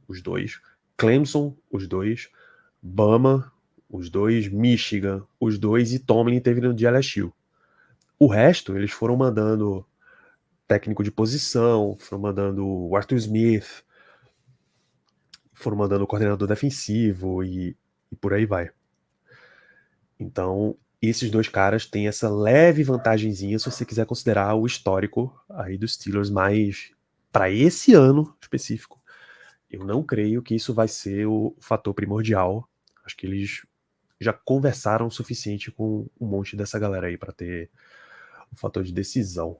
S1: os dois, Clemson, os dois, Bama, os dois, Michigan, os dois, e Tomlin teve no de LSU. O resto, eles foram mandando técnico de posição, foram mandando o Arthur Smith, foram mandando o coordenador defensivo e por aí vai. Então, esses dois caras têm essa leve vantagenzinha se você quiser considerar o histórico aí dos Steelers, mas para esse ano específico, eu não creio que isso vai ser o fator primordial. Acho que eles já conversaram o suficiente com um monte dessa galera aí para ter o fator de decisão.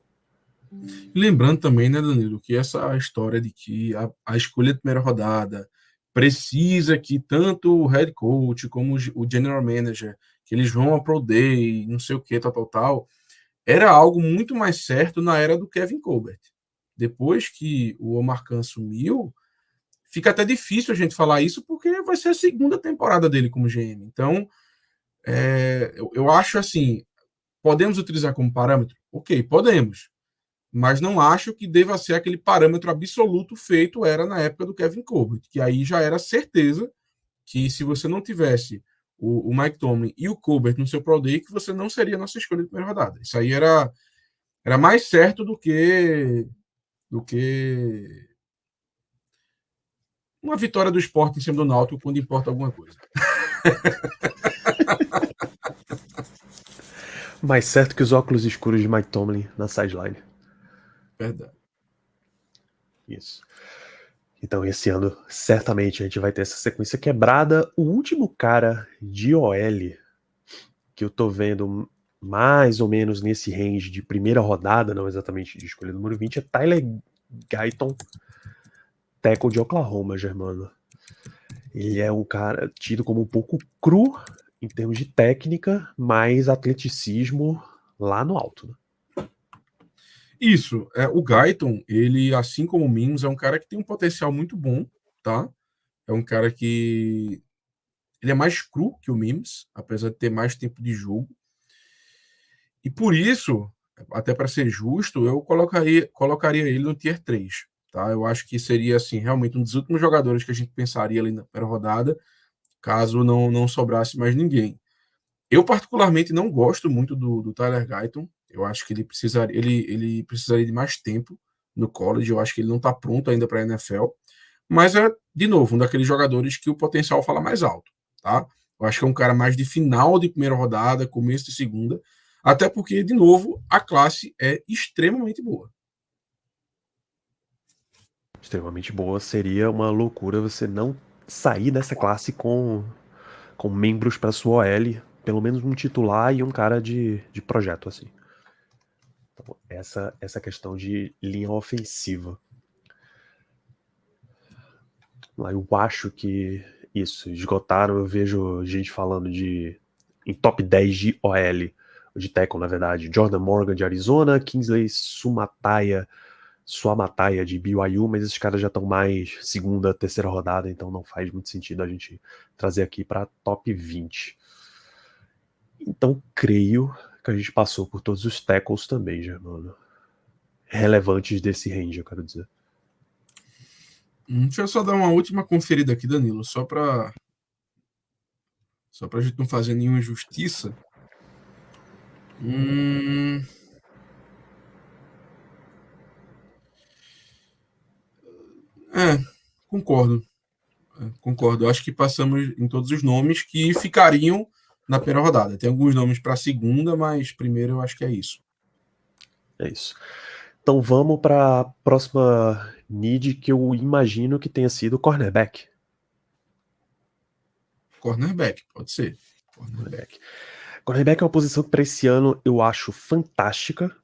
S2: Lembrando também, né, Danilo, que essa história de que a escolha de primeira rodada precisa que tanto o head coach como o general manager, que eles vão a Pro Day, não sei o que, tal, era algo muito mais certo na era do Kevin Colbert. Depois que o Omar Khan sumiu, fica até difícil a gente falar isso, porque vai ser a segunda temporada dele como GM. Então, eu acho assim, podemos utilizar como parâmetro? Ok, podemos, mas não acho que deva ser aquele parâmetro absoluto feito era na época do Kevin Colbert, que aí já era certeza que se você não tivesse o Mike Tomlin e o Colbert no seu Pro Day, que você não seria a nossa escolha de primeira rodada. Isso aí era mais certo do que uma vitória do Sport em cima do Náutico quando importa alguma coisa.
S1: Mais certo que os óculos escuros de Mike Tomlin na sideline.
S2: Verdade.
S1: Isso. Então, esse ano, certamente, a gente vai ter essa sequência quebrada. O último cara de OL que eu tô vendo mais ou menos nesse range de primeira rodada, não exatamente de escolha número 20, é Tyler Guyton, tackle de Oklahoma, Germano. Ele é um cara tido como um pouco cru em termos de técnica, mas atleticismo lá no alto. Né?
S2: Isso, o Guyton, ele, assim como o Mims, é um cara que tem um potencial muito bom, tá? É um cara que ele é mais cru que o Mims, apesar de ter mais tempo de jogo. E por isso, até para ser justo, eu colocaria ele no Tier 3. Tá? Eu acho que seria assim, realmente um dos últimos jogadores que a gente pensaria ali na primeira rodada, caso não sobrasse mais ninguém. Eu, particularmente, não gosto muito do Tyler Guyton. Eu acho que ele precisaria de mais tempo no college. Eu acho que ele não está pronto ainda para a NFL. Mas é, de novo, um daqueles jogadores que o potencial fala mais alto. tá? Eu acho que é um cara mais de final de primeira rodada, começo de segunda, até porque, de novo, a classe é extremamente boa.
S1: Extremamente boa. Seria uma loucura você não sair dessa classe com membros para sua OL, pelo menos um titular e um cara de projeto, assim. Então, essa questão de linha ofensiva. Eu acho que isso, esgotaram. Eu vejo gente falando em top 10 de OL, de tackle, na verdade. Jordan Morgan de Arizona, Kingsley Suamataia de BYU, mas esses caras já estão mais segunda, terceira rodada, então não faz muito sentido a gente trazer aqui para top 20. Então creio que a gente passou por todos os tackles também, Germano. Relevantes desse range, eu quero dizer.
S2: Deixa eu só dar uma última conferida aqui, Danilo, só para a gente não fazer nenhuma injustiça. Concordo. Concordo. Eu acho que passamos em todos os nomes que ficariam na primeira rodada. Tem alguns nomes para a segunda, mas primeiro eu acho que é isso.
S1: É isso. Então vamos para a próxima need, que eu imagino que tenha sido cornerback.
S2: Cornerback, pode ser.
S1: Cornerback é uma posição que para esse ano eu acho fantástica.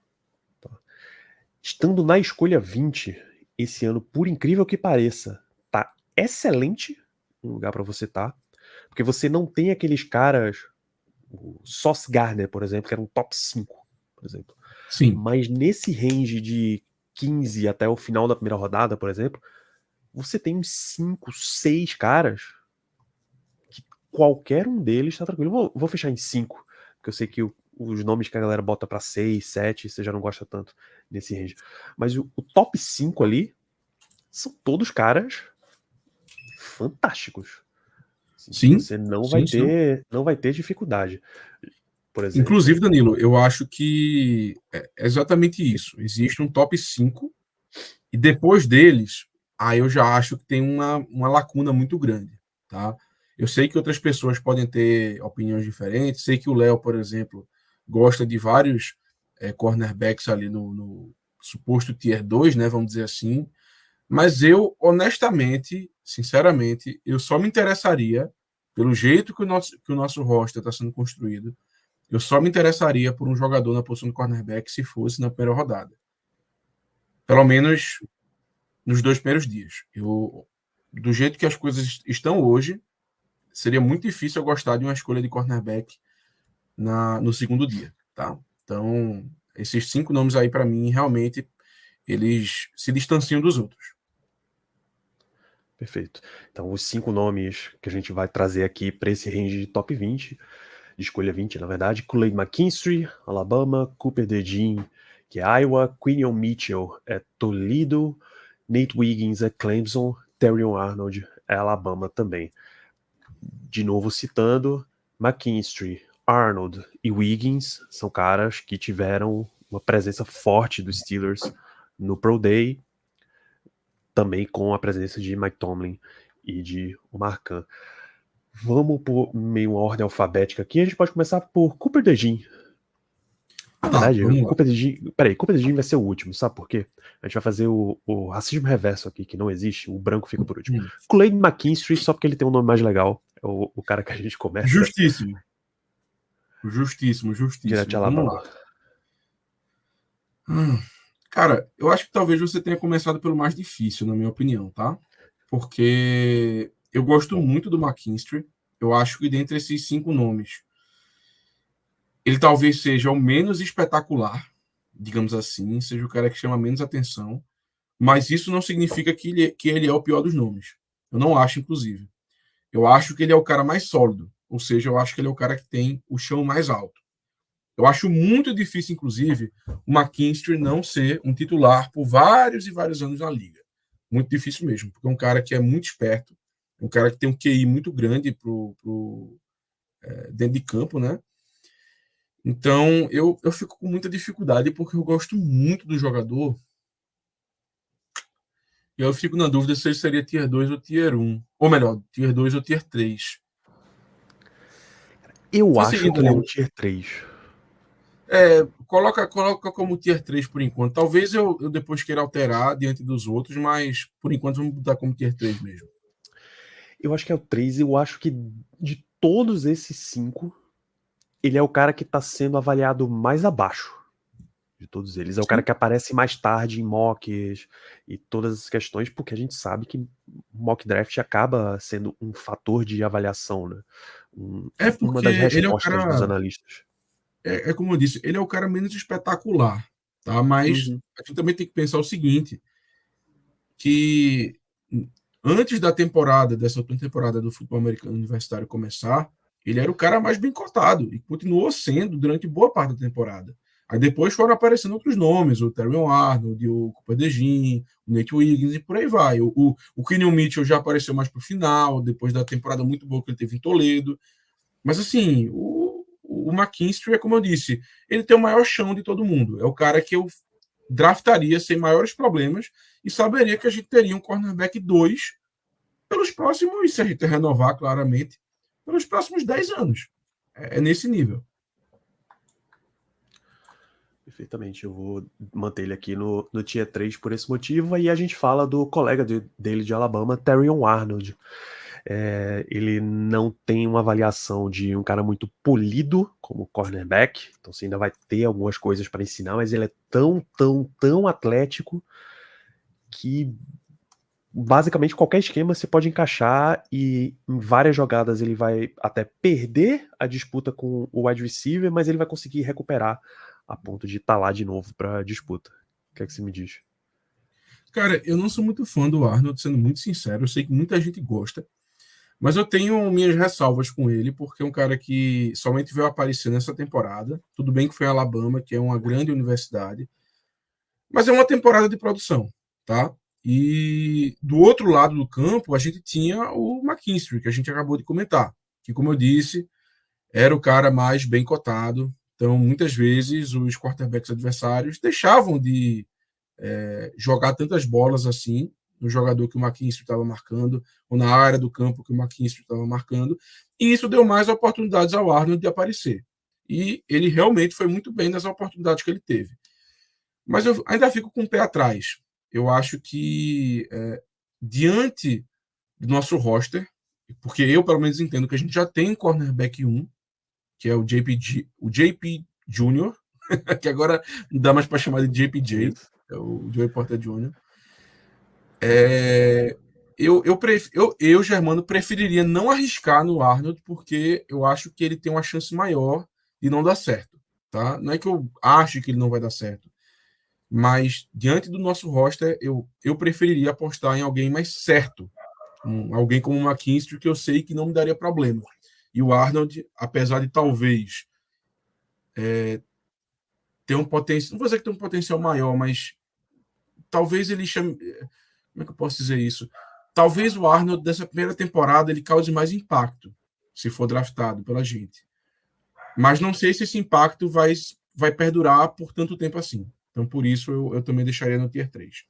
S1: Estando na escolha 20 esse ano, por incrível que pareça, tá excelente um lugar para você tá, porque você não tem aqueles caras, o Sauce Gardner, por exemplo, que era um top 5, por exemplo.
S2: Sim.
S1: Mas nesse range de 15 até o final da primeira rodada, por exemplo, você tem uns 5, 6 caras que qualquer um deles tá tranquilo. Vou fechar em 5, porque eu sei que os nomes que a galera bota pra 6, 7, você já não gosta tanto nesse range. Mas o top 5 ali são todos caras fantásticos. Assim, que
S2: Sim.
S1: você não vai
S2: Sim, sim.
S1: ter dificuldade. Por exemplo.
S2: Inclusive, Danilo, eu acho que é exatamente isso. Existe um top 5 e depois deles, aí eu já acho que tem uma lacuna muito grande, tá? Eu sei que outras pessoas podem ter opiniões diferentes. Sei que o Léo, por exemplo, gosta de vários cornerbacks ali no suposto tier 2, né? Vamos dizer assim. Mas eu, honestamente, sinceramente, eu só me interessaria, pelo jeito que o nosso roster está sendo construído, eu só me interessaria por um jogador na posição de cornerback se fosse na primeira rodada. Pelo menos nos 2 primeiros dias. Do jeito que as coisas estão hoje, seria muito difícil eu gostar de uma escolha de cornerback no segundo dia, tá? Então, esses 5 nomes aí, para mim, realmente, eles se distanciam dos outros.
S1: Perfeito. Então, os 5 nomes que a gente vai trazer aqui para esse range de top 20, de escolha 20, na verdade: Kool-Aid McKinstry, Alabama; Cooper DeJean, que é Iowa; Quinion Mitchell, é Toledo; Nate Wiggins, é Clemson; Terrion Arnold, é Alabama também. De novo citando, McKinstry, Arnold e Wiggins são caras que tiveram uma presença forte dos Steelers no Pro Day, também com a presença de Mike Tomlin e de Omar Khan. Vamos por meio uma ordem alfabética aqui. A gente pode começar por Cooper DeJean. Na verdade,
S2: Vamos lá.
S1: Cooper DeJean vai ser o último, sabe por quê? A gente vai fazer o racismo reverso aqui, que não existe, o branco fica por último. Kool-Aid McKinstry, só porque ele tem um nome mais legal, é o cara que a gente começa.
S2: Justíssimo. Justíssimo.
S1: Direto de
S2: Vamos
S1: Alabama.
S2: lá. Cara, eu acho que talvez você tenha começado pelo mais difícil, na minha opinião, tá? Porque eu gosto muito do McKinstry. Eu acho que dentre esses 5 nomes, ele talvez seja o menos espetacular, digamos assim, seja o cara que chama menos atenção, mas isso não significa que ele é o pior dos nomes. Eu não acho, inclusive. Eu acho que ele é o cara mais sólido, ou seja, eu acho que ele é o cara que tem o chão mais alto. Eu acho muito difícil, inclusive, o McKinstry não ser um titular por vários e vários anos na liga. Muito difícil mesmo, porque é um cara que é muito esperto, um cara que tem um QI muito grande dentro de campo, né? Então, eu fico com muita dificuldade porque eu gosto muito do jogador. E eu fico na dúvida se ele seria tier 2 ou tier 1. Ou melhor, tier 2 ou tier 3.
S1: Eu
S2: Faz o
S1: acho
S2: seguinte,
S1: que é um
S2: Lima.
S1: Tier 3.
S2: Coloca como Tier 3 por enquanto. Talvez eu depois queira alterar diante dos outros, mas por enquanto vamos botar como Tier 3 mesmo.
S1: Eu acho que é o 3. Eu acho que de todos esses 5, ele é o cara que tá sendo avaliado mais abaixo de todos eles. É o cara
S2: Sim.
S1: que aparece mais tarde em mocks e todas as questões, porque a gente sabe que mock draft acaba sendo um fator de avaliação, né? Uma
S2: Porque
S1: das
S2: ele é o
S1: respostas dos
S2: cara.
S1: analistas.
S2: É como eu disse, ele é o cara menos espetacular, tá? Mas
S1: Uhum.
S2: a gente também tem que pensar o seguinte, que antes da temporada, dessa última temporada do futebol americano universitário começar, ele era o cara mais bem cotado e continuou sendo durante boa parte da temporada. Aí depois foram aparecendo outros nomes, o Terrion Arnold, o Cooper DeJean, o Nate Wiggins e por aí vai. O Kenyon Mitchell já apareceu mais pro final, depois da temporada muito boa que ele teve em Toledo. Mas assim, o McKinstry é como eu disse, ele tem o maior chão de todo mundo. É o cara que eu draftaria sem maiores problemas e saberia que a gente teria um cornerback 2 pelos próximos, se a gente renovar claramente, pelos próximos 10 anos. É nesse nível.
S1: Perfeitamente, eu vou manter ele aqui no Tier 3 por esse motivo. Aí a gente fala do colega dele de Alabama, Terrion Arnold. Ele não tem uma avaliação de um cara muito polido como cornerback, então você ainda vai ter algumas coisas para ensinar, mas ele é tão atlético que basicamente qualquer esquema você pode encaixar e em várias jogadas ele vai até perder a disputa com o wide receiver, mas ele vai conseguir recuperar a ponto de estar lá de novo para a disputa. O que é que você me diz?
S2: Cara, eu não sou muito fã do Arnold, sendo muito sincero. Eu sei que muita gente gosta, mas eu tenho minhas ressalvas com ele, porque é um cara que somente veio aparecer nessa temporada. Tudo bem que foi em Alabama, que é uma grande universidade, mas é uma temporada de produção, tá? E do outro lado do campo, a gente tinha o McKinstry, que a gente acabou de comentar, que, como eu disse, era o cara mais bem cotado. Então, muitas vezes, os quarterbacks adversários deixavam de jogar tantas bolas assim no jogador que o McKinstry estava marcando, ou na área do campo que o McKinstry estava marcando, e isso deu mais oportunidades ao Arnold de aparecer. E ele realmente foi muito bem nas oportunidades que ele teve. Mas eu ainda fico com o pé atrás. Eu acho que, diante do nosso roster, porque eu, pelo menos, entendo que a gente já tem um cornerback 1, que é o JP Jr., que agora não dá mais para chamar de JPJ,
S1: Isso.
S2: é o Joey Porter Jr. Eu, Germano, preferiria não arriscar no Arnold, porque eu acho que ele tem uma chance maior de não dar certo. Tá? Não é que eu acho que ele não vai dar certo, mas diante do nosso roster, eu preferiria apostar em alguém mais certo, alguém como o McKinstry, que eu sei que não me daria problema. E o Arnold, apesar de talvez ter um potencial, não vou dizer que tem um potencial maior, mas talvez ele chame. Como é que eu posso dizer isso? Talvez o Arnold, dessa primeira temporada, ele cause mais impacto, se for draftado pela gente. Mas não sei se esse impacto vai perdurar por tanto tempo assim. Então, por isso, eu também deixaria no Tier 3.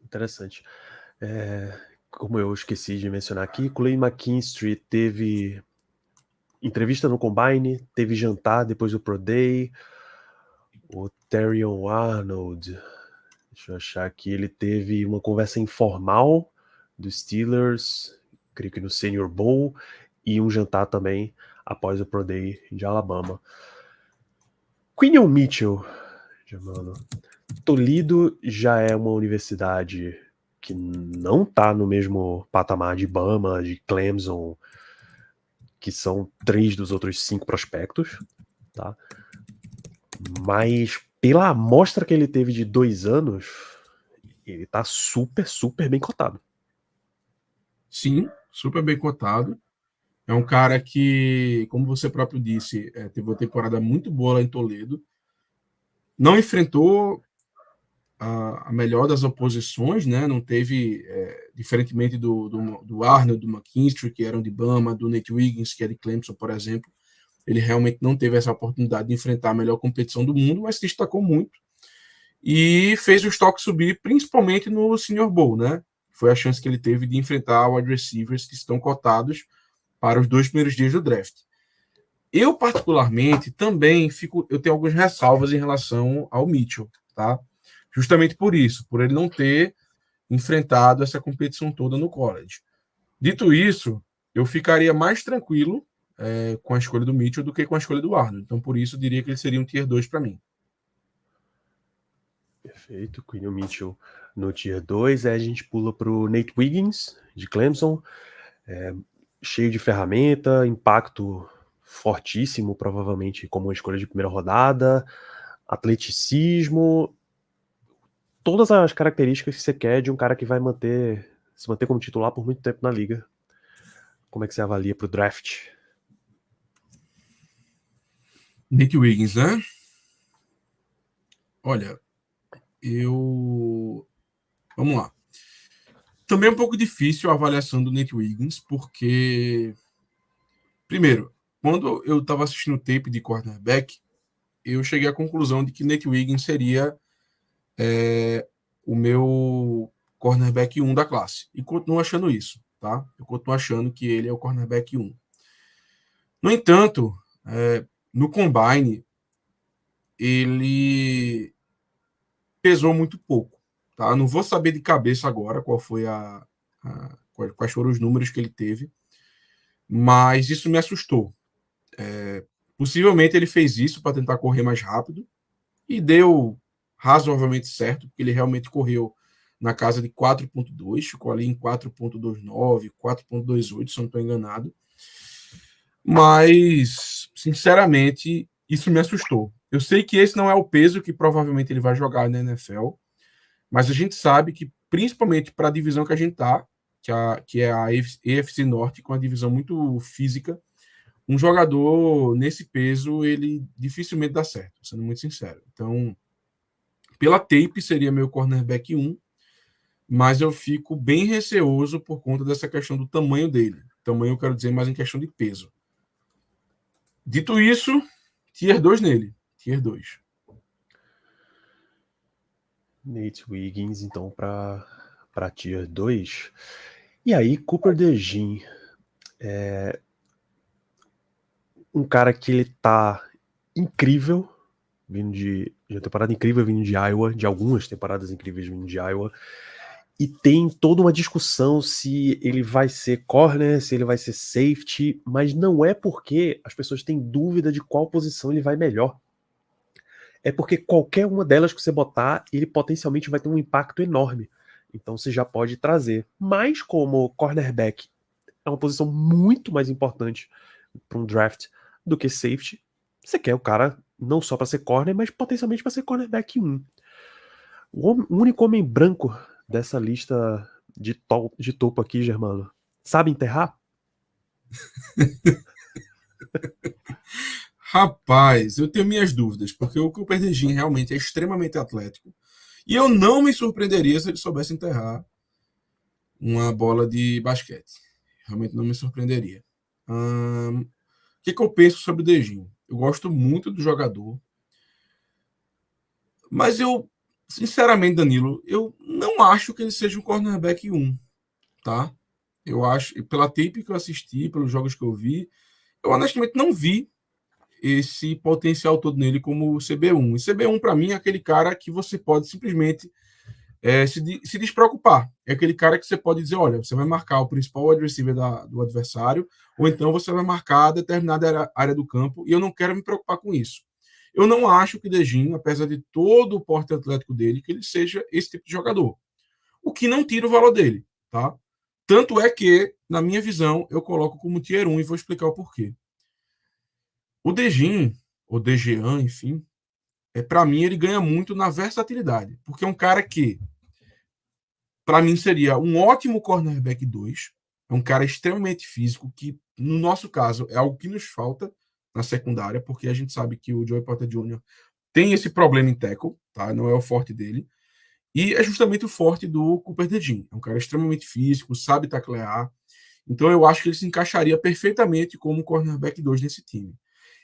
S1: Interessante. Como eu esqueci de mencionar aqui, Clay McKinstry teve entrevista no Combine, teve jantar depois do Pro Day. O Terrion Arnold, deixa eu achar aqui, ele teve uma conversa informal dos Steelers, creio que no Senior Bowl, e um jantar também após o Pro Day de Alabama. Quinion Mitchell, mano, Toledo já é uma universidade que não tá no mesmo patamar de Bama, de Clemson, que são 3 dos outros 5 prospectos, tá? Mas pela amostra que ele teve de 2 anos, ele tá super bem cotado.
S2: Sim, super bem cotado. É um cara que, como você próprio disse, teve uma temporada muito boa lá em Toledo. Não enfrentou a melhor das oposições, né? Não teve, diferentemente do Arnold, do McKinstry, que eram de Bama, do Nate Wiggins, que é de Clemson, por exemplo. Ele realmente não teve essa oportunidade de enfrentar a melhor competição do mundo, mas se destacou muito. E fez o estoque subir, principalmente no Senior Bowl, né? Foi a chance que ele teve de enfrentar wide receivers que estão cotados para os 2 primeiros dias do draft. Eu, particularmente, também eu tenho algumas ressalvas em relação ao Mitchell, tá? Justamente por isso, por ele não ter enfrentado essa competição toda no college. Dito isso, eu ficaria mais tranquilo com a escolha do Mitchell do que com a escolha do Arnold. Então, por isso, eu diria que ele seria um Tier 2 para mim.
S1: Perfeito, Quinn Mitchell no Tier 2. Aí a gente pula para o Nate Wiggins, de Clemson. Cheio de ferramenta, impacto fortíssimo, provavelmente como uma escolha de primeira rodada, atleticismo, todas as características que você quer de um cara que vai se manter como titular por muito tempo na liga. Como é que você avalia para o draft?
S2: Nate Wiggins, né? Olha, vamos lá. Também é um pouco difícil a avaliação do Nate Wiggins, porque, primeiro, quando eu estava assistindo o tape de cornerback, eu cheguei à conclusão de que Nate Wiggins seria o meu cornerback 1 da classe. E continuo achando isso, tá? Eu continuo achando que ele é o cornerback 1. No entanto, no combine, ele pesou muito pouco, tá? Não vou saber de cabeça agora qual foi quais foram os números que ele teve, mas isso me assustou. Possivelmente ele fez isso para tentar correr mais rápido e deu razoavelmente certo, porque ele realmente correu na casa de 4.2, ficou ali em 4.29, 4.28, se eu não estou enganado. Mas, sinceramente, isso me assustou. Eu sei que esse não é o peso que provavelmente ele vai jogar na NFL, mas a gente sabe que, principalmente para a divisão que a gente está, que é a AFC Norte, com a divisão muito física, um jogador nesse peso, ele dificilmente dá certo, sendo muito sincero. Então, pela tape, seria meu cornerback 1, mas eu fico bem receoso por conta dessa questão do tamanho dele. Tamanho eu quero dizer mais em questão de peso. Dito isso, Tier 2 nele. Tier 2.
S1: Nate Wiggins, então, para Tier 2. E aí, Cooper DeJean. Um cara que ele tá incrível, vindo de uma temporada incrível vindo de Iowa, de algumas temporadas incríveis vindo de Iowa. E tem toda uma discussão se ele vai ser corner, se ele vai ser safety, mas não é porque as pessoas têm dúvida de qual posição ele vai melhor. É porque qualquer uma delas que você botar, ele potencialmente vai ter um impacto enorme. Então você já pode trazer. Mas como cornerback é uma posição muito mais importante para um draft do que safety, você quer o cara não só para ser corner, mas potencialmente para ser cornerback 1. O único homem branco dessa lista de topo aqui, Germano, sabe enterrar?
S2: Rapaz, eu tenho minhas dúvidas, porque o Cooper DeJean realmente é extremamente atlético. E eu não me surpreenderia se ele soubesse enterrar uma bola de basquete. Realmente não me surpreenderia. O que eu penso sobre o DeJean? Eu gosto muito do jogador, mas eu, sinceramente, Danilo, eu não acho que ele seja um cornerback 1, tá? Eu acho, pela tape que eu assisti, pelos jogos que eu vi, eu honestamente não vi esse potencial todo nele como CB1. E CB1, para mim, é aquele cara que você pode simplesmente se despreocupar. É aquele cara que você pode dizer, olha, você vai marcar o principal wide receiver do adversário, ou então você vai marcar determinada área do campo, e eu não quero me preocupar com isso. Eu não acho que o Dejin, apesar de todo o porte atlético dele, que ele seja esse tipo de jogador. O que não tira o valor dele, tá? Tanto é que, na minha visão, eu coloco como Tier 1 e vou explicar o porquê. O Dejin, ou Dejean, enfim, para mim ele ganha muito na versatilidade, porque é um cara que, para mim, seria um ótimo cornerback 2, é um cara extremamente físico, que, no nosso caso, é algo que nos falta na secundária, porque a gente sabe que o Joey Porter Jr. tem esse problema em tackle, tá? Não é o forte dele. E é justamente o forte do Cooper DeJean. É um cara extremamente físico, sabe taclear. Então eu acho que ele se encaixaria perfeitamente como cornerback 2 nesse time.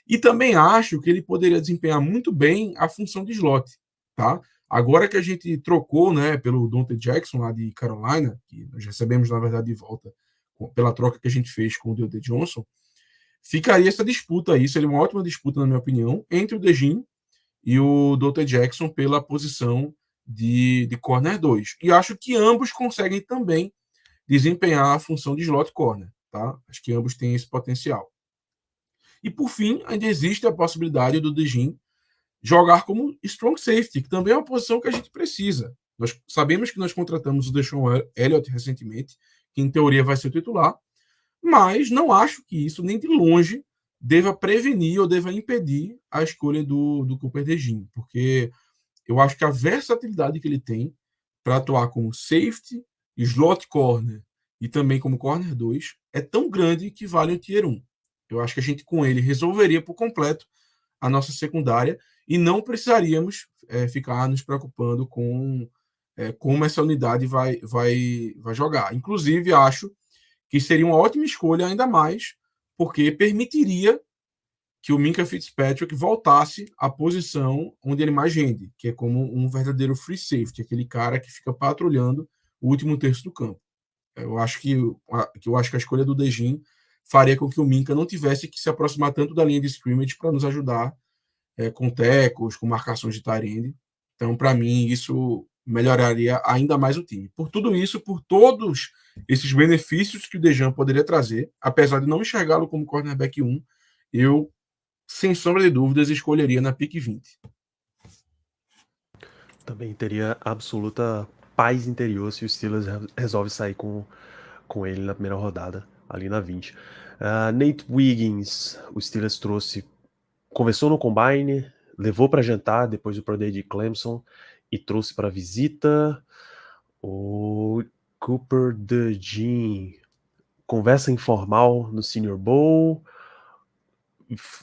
S2: E também acho que ele poderia desempenhar muito bem a função de slot, tá? Agora que a gente trocou, né, pelo Dante Jackson lá de Carolina, que nós recebemos na verdade de volta pela troca que a gente fez com o Deontay Johnson, ficaria essa disputa aí, seria uma ótima disputa, na minha opinião, entre o DeJean e o Dr. Jackson pela posição de corner 2. E acho que ambos conseguem também desempenhar a função de slot corner. Tá? Acho que ambos têm esse potencial. E por fim, ainda existe a possibilidade do DeJean jogar como strong safety, que também é uma posição que a gente precisa. Nós sabemos que nós contratamos o Deshaun Elliott recentemente, que em teoria vai ser o titular, mas não acho que isso nem de longe deva prevenir ou deva impedir a escolha do Cooper DeJean, porque eu acho que a versatilidade que ele tem para atuar como safety, slot corner e também como corner 2 é tão grande que vale o tier 1. Eu acho que a gente com ele resolveria por completo a nossa secundária e não precisaríamos ficar nos preocupando com como essa unidade vai jogar. Inclusive, acho que seria uma ótima escolha, ainda mais porque permitiria que o Minkah Fitzpatrick voltasse à posição onde ele mais rende, que é como um verdadeiro free safety, aquele cara que fica patrulhando o último terço do campo. Eu acho que a escolha do DeJean faria com que o Minkah não tivesse que se aproximar tanto da linha de scrimmage para nos ajudar com tecos, com marcações de tight end. Então, para mim, isso melhoraria ainda mais o time. Por tudo isso, por todos esses benefícios que o DeJean poderia trazer, apesar de não enxergá-lo como cornerback 1, eu, sem sombra de dúvidas, escolheria na pick 20.
S1: Também teria absoluta paz interior se o Steelers resolve sair com ele na primeira rodada, ali na 20. Nate Wiggins, o Steelers trouxe, conversou no Combine, levou para jantar depois do Pro Day de Clemson e trouxe para visita. O Cooper DeJean, conversa informal no Senior Bowl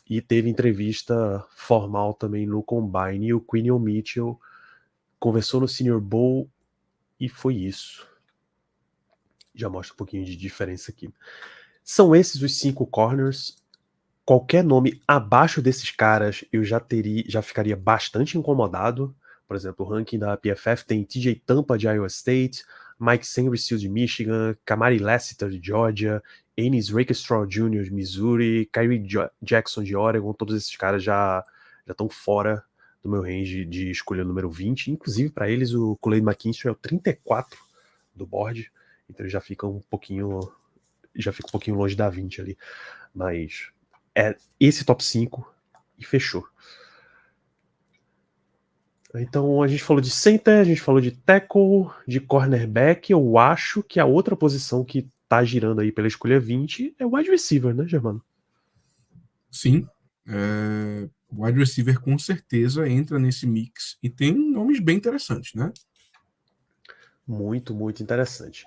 S1: e teve entrevista formal também no Combine. E o Quinion Mitchell conversou no Senior Bowl e foi isso. Já mostra um pouquinho de diferença aqui. São esses os 5 corners. Qualquer nome abaixo desses caras eu já ficaria bastante incomodado. Por exemplo, o ranking da PFF tem TJ Tampa de Iowa State, Mike Sainristil de Michigan, Kamari Lassiter de Georgia, Anis Rakestraw Jr. de Missouri, Kyrie Jackson de Oregon. Todos esses caras já estão fora do meu range de escolha número 20. Inclusive, para eles, o Kool-Aid McKinstry é o 34 do board. Então já fica um pouquinho longe da 20 ali. Mas é esse top 5 e fechou. Então a gente falou de center, a gente falou de tackle, de cornerback. Eu acho que a outra posição que tá girando aí pela escolha 20 é o wide receiver, né, Germano?
S2: Sim. O wide receiver com certeza entra nesse mix e tem nomes bem interessantes, né?
S1: Muito, muito interessante.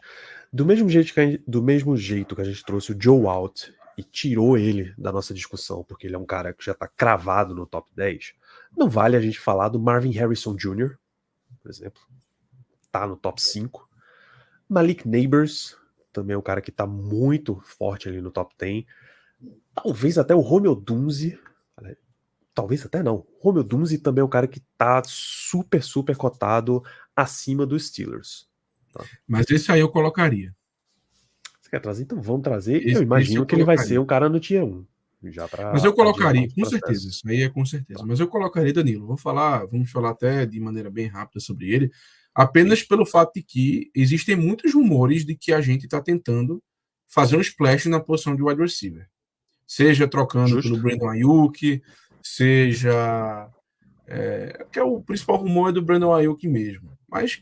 S1: Do mesmo jeito que a gente trouxe o Joe Alt e tirou ele da nossa discussão, porque ele é um cara que já tá cravado no top 10, não vale a gente falar do Marvin Harrison Jr., por exemplo. Tá no top 5. Malik Neighbors, também é um cara que tá muito forte ali no top 10. Talvez até o Romeo Dunze. Talvez até não. Romeo Dunze também é um cara que tá super, super cotado acima dos Steelers. Tá?
S2: Mas esse aí eu colocaria.
S1: Você quer trazer? Então vamos trazer. Eu
S2: Esse
S1: imagino
S2: eu
S1: que ele vai ser
S2: colocaria.
S1: um cara no Tier 1. Já
S2: Mas
S1: para
S2: eu
S1: adiantar
S2: colocaria,
S1: os
S2: com certeza,
S1: processos.
S2: isso aí é com certeza.
S1: Tá.
S2: Mas eu colocaria, Danilo, vamos falar até de maneira bem rápida sobre ele,
S1: Sim.
S2: apenas pelo fato de que existem muitos rumores de que a gente está tentando fazer um splash na posição de wide receiver. Seja trocando pelo
S1: Justo.
S2: Brandon Ayuk, seja... que é o principal rumor é do Brandon Ayuk mesmo. Mas,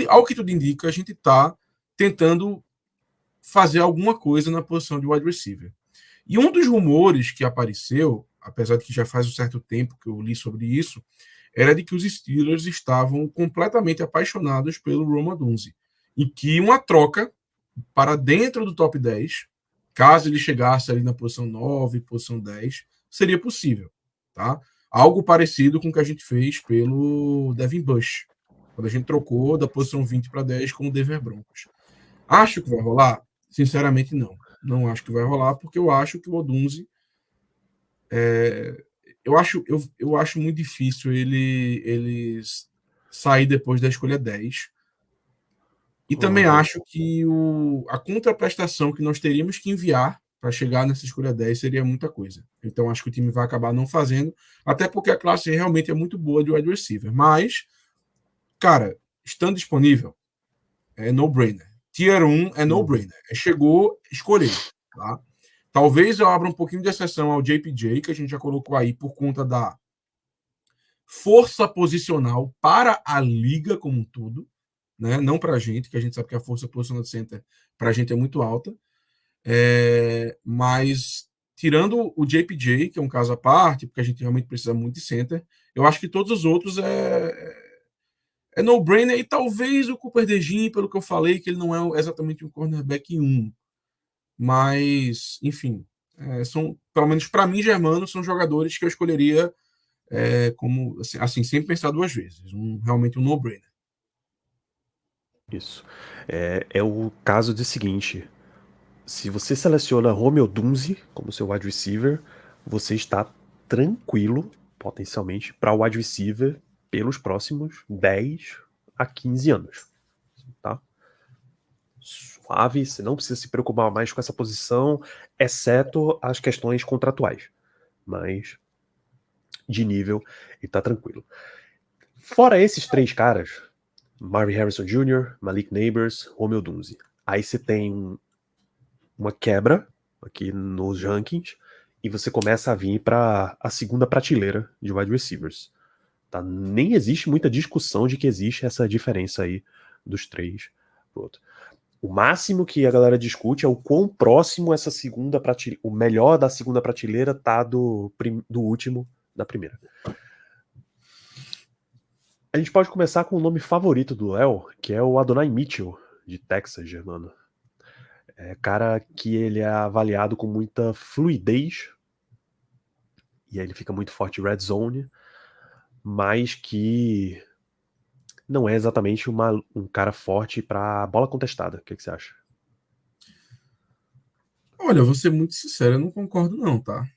S2: ao que tudo indica, a gente está tentando fazer alguma coisa na posição de wide receiver. E um dos rumores que apareceu, apesar de que já faz um certo tempo que eu li sobre isso, era de que os Steelers estavam completamente apaixonados pelo Rome Odunze. E que uma troca para dentro do top 10, caso ele chegasse ali na posição 9, posição 10, seria possível. Tá? Algo parecido com o que a gente fez pelo Devin Bush, quando a gente trocou da posição 20 para 10 com o Denver Broncos. Acho que vai rolar? Sinceramente, não. Não acho que vai rolar, porque eu acho que o Odunze. Eu acho muito difícil ele sair depois da escolha 10. E também acho que a contraprestação que nós teríamos que enviar para chegar nessa escolha 10 seria muita coisa. Então, acho que o time vai acabar não fazendo, até porque a classe realmente é muito boa de wide receiver. Mas, cara, estando disponível, é no-brainer. Tier 1 é no-brainer. Chegou, escolher. Tá? Talvez eu abra um pouquinho de exceção ao JPJ, que a gente já colocou aí por conta da força posicional para a liga como um todo, né? Não para a gente, que a gente sabe que a força posicional do center para a gente é muito alta. Mas tirando o JPJ, que é um caso à parte, porque a gente realmente precisa muito de center, eu acho que todos os outros é no-brainer, e talvez o Cooper DeJean, pelo que eu falei, que ele não é exatamente um cornerback 1. Mas, enfim, são, pelo menos para mim, Germano, são jogadores que eu escolheria como, assim, sem pensar duas vezes. Realmente um no-brainer.
S1: Isso. É o caso de seguinte: se você seleciona Romeo Dunze como seu wide receiver, você está tranquilo, potencialmente, para o wide receiver pelos próximos 10 a 15 anos. Tá? Suave, você não precisa se preocupar mais com essa posição, exceto as questões contratuais. Mas, de nível, ele tá tranquilo. Fora esses três caras, Marvin Harrison Jr., Malik Neighbors, Romeo Dunze. Aí você tem uma quebra aqui nos rankings e você começa a vir para a segunda prateleira de wide receivers. Tá? Nem existe muita discussão de que existe essa diferença aí dos três pro outro. O máximo que a galera discute é o quão próximo essa segunda prateleira, o melhor da segunda prateleira tá do último da primeira. A gente pode começar com o nome favorito do Léo, que é o Adonai Mitchell, de Texas, Germano. É cara que ele é avaliado com muita fluidez, e aí ele fica muito forte em red zone, mas que não é exatamente um cara forte para bola contestada. O que você acha?
S2: Olha, eu vou ser muito sincero, eu não concordo não, tá?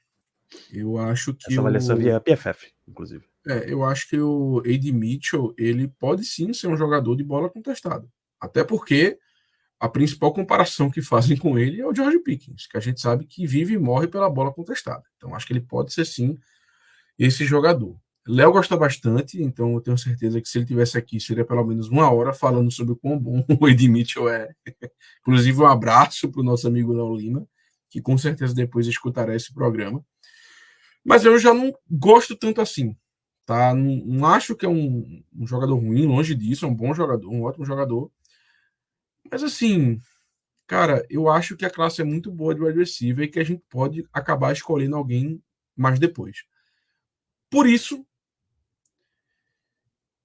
S2: Eu acho que
S1: Essa avaliação é PFF, inclusive.
S2: eu acho que o A.D. Mitchell, ele pode sim ser um jogador de bola contestada. Até porque a principal comparação que fazem com ele é o George Pickens, que a gente sabe que vive e morre pela bola contestada. Então, acho que ele pode ser sim esse jogador. Léo gosta bastante, então eu tenho certeza que se ele tivesse aqui, seria pelo menos uma hora falando sobre o quão bom o Ed Mitchell é. Inclusive, um abraço para o nosso amigo Léo Lima, que com certeza depois escutará esse programa. Mas eu já não gosto tanto assim. Tá? Não acho que é um jogador ruim, longe disso, é um bom jogador, um ótimo jogador. Mas assim, cara, eu acho que a classe é muito boa de wide receiver e que a gente pode acabar escolhendo alguém mais depois. Por isso,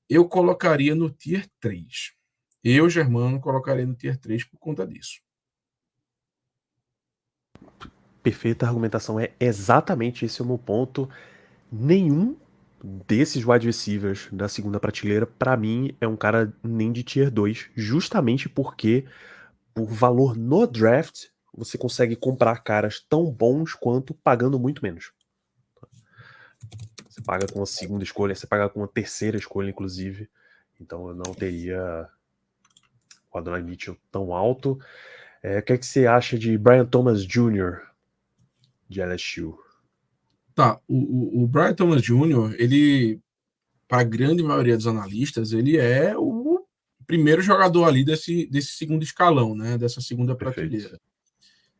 S2: eu colocaria no Tier 3. Eu, Germano, colocaria no Tier 3 por conta disso.
S1: Perfeita argumentação, é exatamente esse o meu ponto. Nenhum desses wide receivers da segunda prateleira, para mim, é um cara nem de Tier 2, justamente porque, por valor no draft, você consegue comprar caras tão bons quanto pagando muito menos. Você paga com a segunda escolha, você paga com a terceira escolha, inclusive. Então eu não teria o Adonai Mitchell tão alto. O que você acha de Brian Thomas Jr., de LSU?
S2: Tá, o Brian Thomas Jr., ele, para a grande maioria dos analistas, ele é o primeiro jogador ali desse segundo escalão, né? Dessa segunda
S1: Perfeito.
S2: prateleira.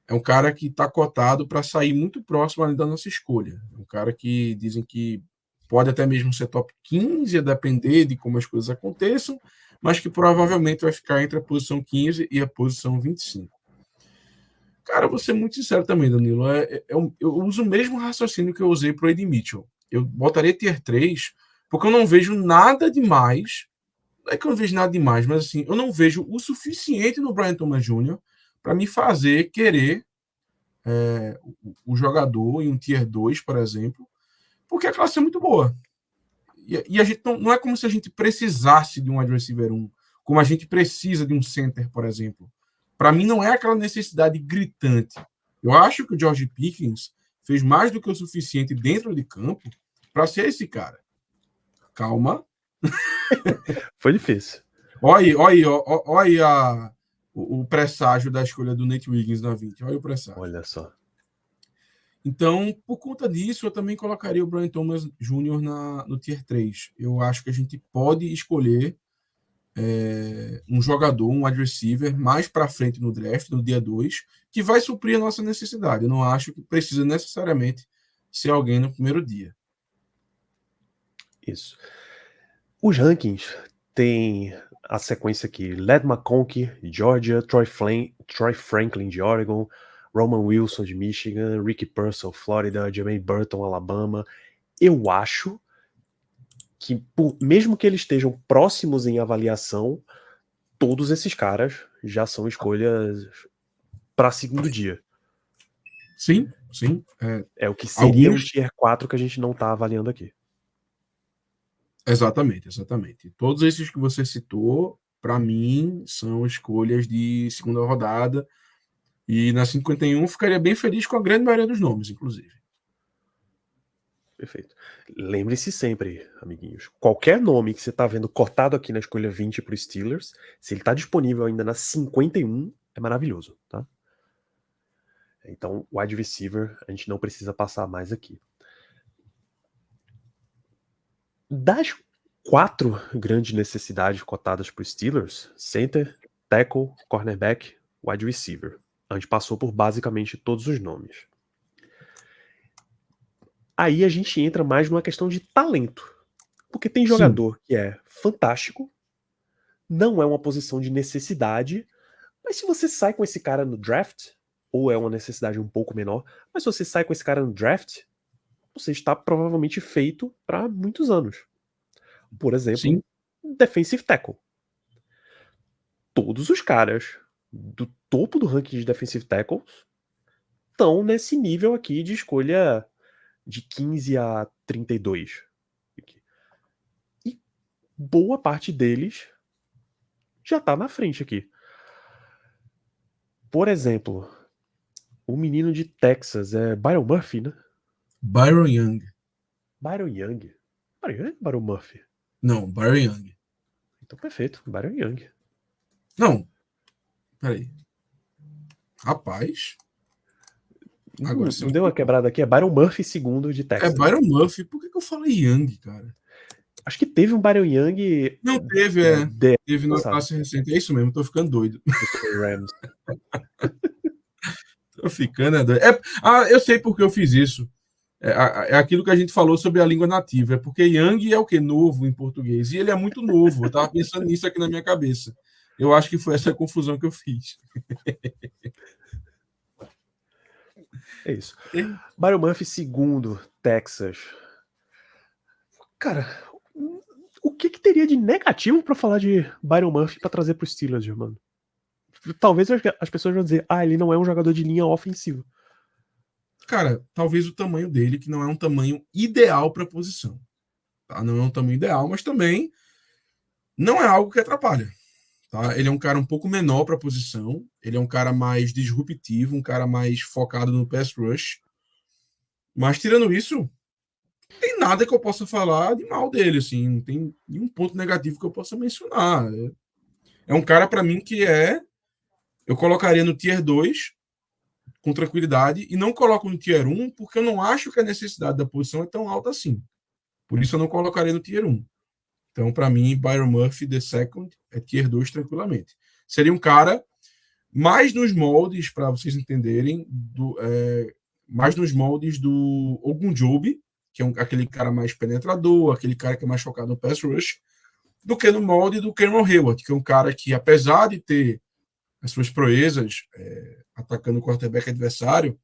S2: É um cara que está cotado para sair muito próximo ali da nossa escolha. É um cara que dizem que pode até mesmo ser top 15, a depender de como as coisas aconteçam, mas que provavelmente vai ficar entre a posição 15 e a posição 25. Cara, vou ser muito sincero também, Danilo. Eu uso o mesmo raciocínio que eu usei para o Ed Mitchell. Eu botaria Tier 3 porque eu não vejo nada demais. Não é que eu não vejo nada demais, mas assim, eu não vejo o suficiente no Brian Thomas Jr. para me fazer querer o jogador em um Tier 2, por exemplo, porque a classe é muito boa. E a gente não é como se a gente precisasse de um wide receiver 1, como a gente precisa de um center, por exemplo. Para mim, não é aquela necessidade gritante. Eu acho que o George Pickens fez mais do que o suficiente dentro de campo para ser esse cara. Calma.
S1: Foi difícil.
S2: Olha aí o presságio da escolha do Nate Wiggins na 20. Olha o presságio.
S1: Olha só.
S2: Então, por conta disso, eu também colocaria o Brian Thomas Jr. no Tier 3. Eu acho que a gente pode escolher um jogador, um wide receiver, mais para frente no draft, no dia 2, que vai suprir a nossa necessidade. Eu não acho que precisa necessariamente ser alguém no primeiro dia.
S1: Isso. Os rankings têm a sequência aqui: Led McConkey, de Georgia, Troy Franklin, de Oregon, Roman Wilson, de Michigan, Ricky Purcell, Flórida, Jermaine Burton, Alabama. Eu acho que, mesmo que eles estejam próximos em avaliação, todos esses caras já são escolhas para segundo dia.
S2: Sim, sim.
S1: É o que seria
S2: Alguns...
S1: um Tier 4 que a gente não está avaliando aqui.
S2: Exatamente, exatamente. Todos esses que você citou, para mim, são escolhas de segunda rodada. E na 51 ficaria bem feliz com a grande maioria dos nomes, inclusive.
S1: Perfeito. Lembre-se sempre, amiguinhos, qualquer nome que você está vendo cortado aqui na escolha 20 para os Steelers, se ele está disponível ainda na 51, é maravilhoso, tá? Então, wide receiver, a gente não precisa passar mais aqui. Das 4 grandes necessidades cotadas para os Steelers, center, tackle, cornerback, wide receiver. A gente passou por basicamente todos os nomes. Aí a gente entra mais numa questão de talento. Porque tem jogador que é fantástico, não é uma posição de necessidade, mas se você sai com esse cara no draft, ou é uma necessidade um pouco menor, mas se você sai com esse cara no draft, você está provavelmente feito para muitos anos. Por exemplo,
S2: Sim.
S1: defensive tackle. Todos os caras do topo do ranking de defensive tackles estão nesse nível aqui de escolha de 15 a 32. E boa parte deles já tá na frente aqui. Por exemplo, o menino de Texas é Byron Murphy, né?
S2: Byron Young.
S1: Byron Young. Byron Young ou Byron Murphy?
S2: Não, Byron Young.
S1: Então perfeito, Byron Young.
S2: Não, peraí. Rapaz. Agora,
S1: Não deu uma quebrada aqui? É Byron Murphy segundo de Texas.
S2: Byron Murphy. Por que eu falei Young, cara?
S1: Acho que teve um Byron Young.
S2: Não teve, teve na
S1: passado.
S2: classe recente. É isso mesmo, tô ficando doido.
S1: Rams.
S2: Tô ficando doido. Eu sei por que eu fiz isso. É aquilo que a gente falou sobre a língua nativa. É porque Young é o que? Novo em português. E ele é muito novo. Eu tava pensando nisso aqui na minha cabeça. Eu acho que foi essa confusão que eu fiz.
S1: É isso. Byron Murphy segundo, Texas. Cara, o que teria de negativo para falar de Byron Murphy para trazer pro Steelers, mano? Talvez as pessoas vão dizer, ele não é um jogador de linha ofensiva.
S2: Cara, talvez o tamanho dele, que não é um tamanho ideal para a posição. Tá? Não é um tamanho ideal, mas também não é algo que atrapalha. Tá? Ele é um cara um pouco menor para a posição, ele é um cara mais disruptivo, um cara mais focado no pass rush. Mas tirando isso, não tem nada que eu possa falar de mal dele, assim, não tem nenhum ponto negativo que eu possa mencionar. É um cara para mim que eu colocaria no tier 2 com tranquilidade e não coloco no tier 1 porque eu não acho que a necessidade da posição é tão alta assim. Por isso eu não colocaria no tier 1. Então, para mim, Byron Murphy, the second, é tier 2 tranquilamente. Seria um cara mais nos moldes, para vocês entenderem, mais nos moldes do Ogunjobi, que é aquele cara mais penetrador, aquele cara que é mais focado no pass rush, do que no molde do Cameron Hayward, que é um cara que, apesar de ter as suas proezas atacando o quarterback adversário,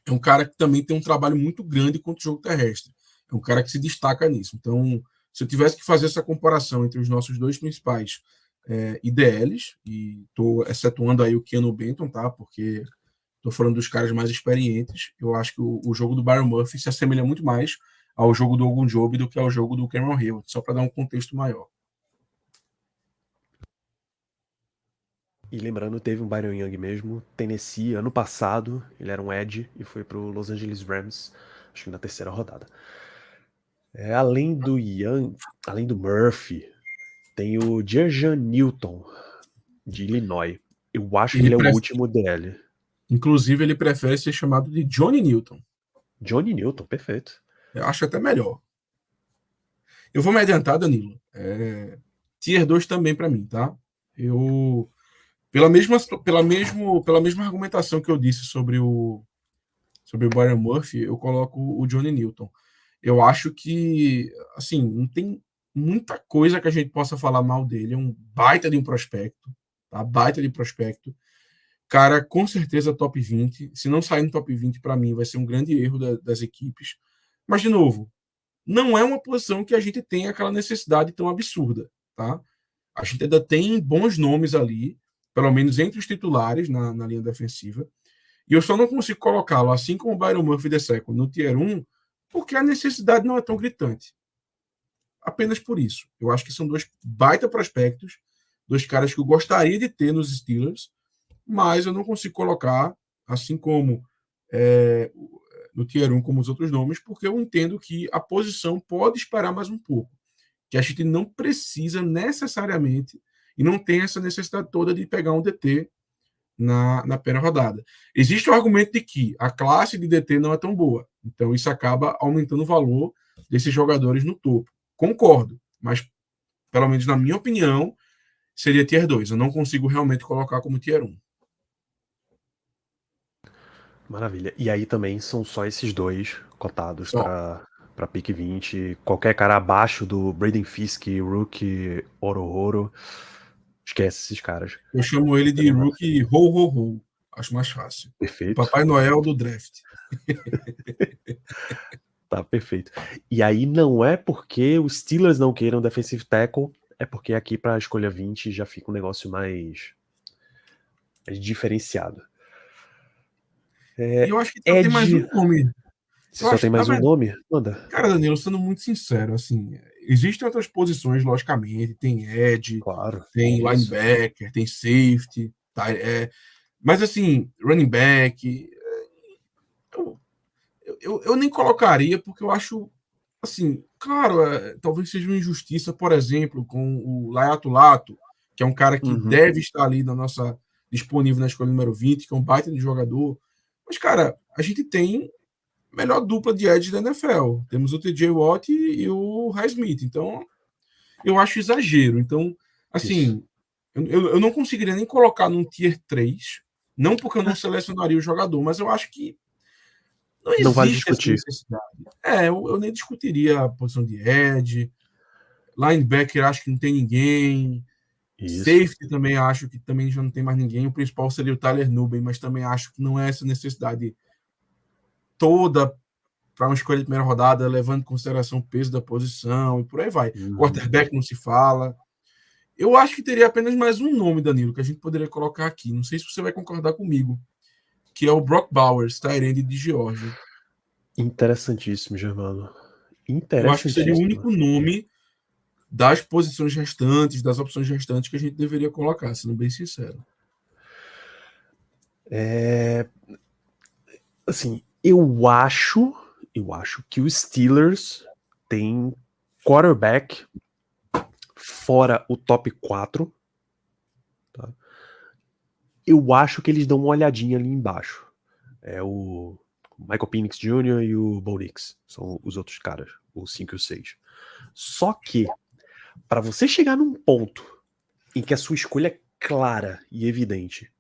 S2: é um cara que também tem um trabalho muito grande contra o jogo terrestre. É um cara que se destaca nisso. Então, se eu tivesse que fazer essa comparação entre os nossos dois principais IDLs, e estou excetuando aí o Keanu Benton, tá? Porque estou falando dos caras mais experientes, eu acho que o jogo do Byron Murphy se assemelha muito mais ao jogo do Ogunjobi do que ao jogo do Cameron Hayward, só para dar um contexto maior.
S1: E lembrando, teve um Byron Young mesmo, Tennessee, ano passado, ele era um edge e foi pro Los Angeles Rams, acho que na terceira rodada. Além do Young, além do Murphy, tem o Jerjan Newton, de Illinois. Eu acho que ele é o último DL.
S2: Inclusive, ele prefere ser chamado de Johnny Newton.
S1: Johnny Newton, perfeito.
S2: Eu acho até melhor. Eu vou me adiantar, Danilo. Tier 2 também para mim, tá? Eu pela mesma argumentação que eu disse sobre o Byron Murphy, eu coloco o Johnny Newton. Eu acho que, assim, não tem muita coisa que a gente possa falar mal dele. É um baita de um prospecto, tá? Baita de prospecto. Cara, com certeza top 20. Se não sair no top 20, para mim, vai ser um grande erro das equipes. Mas, de novo, não é uma posição que a gente tem aquela necessidade tão absurda, tá? A gente ainda tem bons nomes ali, pelo menos entre os titulares na linha defensiva. E eu só não consigo colocá-lo, assim como o Byron Murphy de Second, no Tier 1, porque a necessidade não é tão gritante. Apenas por isso. Eu acho que são dois baita prospectos, dois caras que eu gostaria de ter nos Steelers, mas eu não consigo colocar, assim como no Tier 1, como os outros nomes, porque eu entendo que a posição pode esperar mais um pouco. Que a gente não precisa necessariamente e não tem essa necessidade toda de pegar um DT na primeira rodada. Existe o argumento de que a classe de DT não é tão boa, então isso acaba aumentando o valor desses jogadores no topo. Concordo, mas pelo menos na minha opinião, seria Tier 2. Eu não consigo realmente colocar como Tier 1.
S1: Maravilha. E aí também são só esses dois cotados
S2: Só.
S1: para pick 20. Qualquer cara abaixo do Braden Fisk, Rookie, Orohoro, esquece esses caras.
S2: Eu chamo ele de Rookie Ho Ho Ho. Acho mais fácil. O
S1: Perfeito.
S2: Papai Noel do draft.
S1: Tá perfeito. E aí não é porque os Steelers não queiram defensive tackle, é porque aqui para a escolha 20 já fica um negócio mais diferenciado.
S2: E eu acho que só tem mais um nome.
S1: Você
S2: Eu
S1: só
S2: acho,
S1: tem
S2: na
S1: mais um
S2: verdade,
S1: nome? Manda.
S2: cara, Danilo, sendo muito sincero, assim, existem outras posições, logicamente, tem edge,
S1: Claro.
S2: tem
S1: Isso.
S2: linebacker, tem safety, tá? Mas assim, running back, eu, eu nem colocaria porque eu acho, assim, claro, talvez seja uma injustiça, por exemplo, com o Laiato Lato, que é um cara que
S1: Uhum.
S2: deve estar ali na nossa disponível na escolha número 20, que é um baita de jogador. Mas, cara, a gente tem melhor dupla de edge da NFL. Temos o TJ Watt e o Highsmith. Então, eu acho exagero. Então,
S1: Isso.
S2: assim, eu não conseguiria nem colocar num tier 3, não porque eu não selecionaria o jogador, mas eu acho que não
S1: Não vale
S2: existe essa
S1: discutir.
S2: necessidade. Eu nem discutiria a posição de edge, linebacker acho que não tem ninguém,
S1: Isso.
S2: safety também acho que também já não tem mais ninguém, o principal seria o Tyler Nuben, mas também acho que não é essa necessidade toda para uma escolha de primeira rodada, levando em consideração o peso da posição e por aí vai.
S1: Uhum.
S2: Quarterback não se fala. Eu acho que teria apenas mais um nome, Danilo, que a gente poderia colocar aqui. Não sei se você vai concordar comigo, que é o Brock Bowers, Tyrande de Georgia.
S1: Interessantíssimo, Germano.
S2: Eu acho que seria o
S1: Interessantíssimo.
S2: único nome das posições restantes, das opções restantes que a gente deveria colocar, sendo bem sincero.
S1: Assim, eu acho que os Steelers têm quarterback fora o top 4. Tá? Eu acho que eles dão uma olhadinha ali embaixo. É o Michael Penix Jr. e o Bo Nix. São os outros caras, o 5 e o 6. Só que, para você chegar num ponto em que a sua escolha é clara e evidente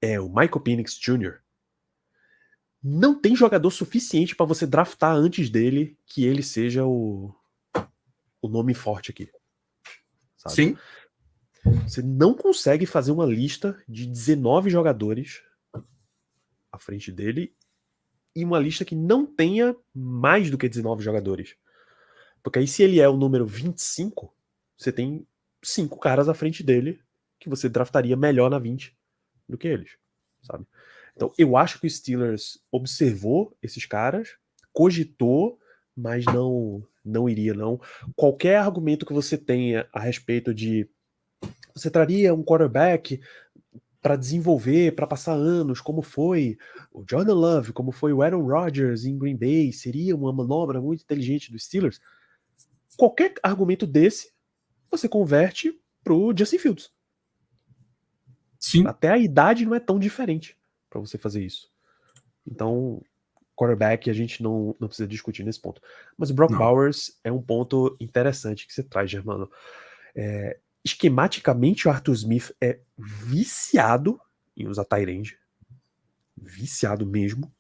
S1: é o Michael Penix Jr., não tem jogador suficiente para você draftar antes dele que ele seja o nome forte aqui, sabe?
S2: Sim.
S1: Você não consegue fazer uma lista de 19 jogadores à frente dele e uma lista que não tenha mais do que 19 jogadores. Porque aí se ele é o número 25, você tem 5 caras à frente dele que você draftaria melhor na 20 do que eles, sabe? Então eu acho que o Steelers observou esses caras, cogitou, mas não iria não. Qualquer argumento que você tenha a respeito de você traria um quarterback para desenvolver, para passar anos, como foi o Jordan Love, como foi o Aaron Rodgers em Green Bay, seria uma manobra muito inteligente dos Steelers. Qualquer argumento desse, você converte pro Justin Fields.
S2: Sim.
S1: Até a idade não é tão diferente. para você fazer isso. Então, quarterback a gente não precisa discutir nesse ponto. Mas o Brock
S2: Não.
S1: Bowers é um ponto interessante que você traz, Germano. Esquematicamente, o Arthur Smith é viciado em usar tight end. Viciado mesmo.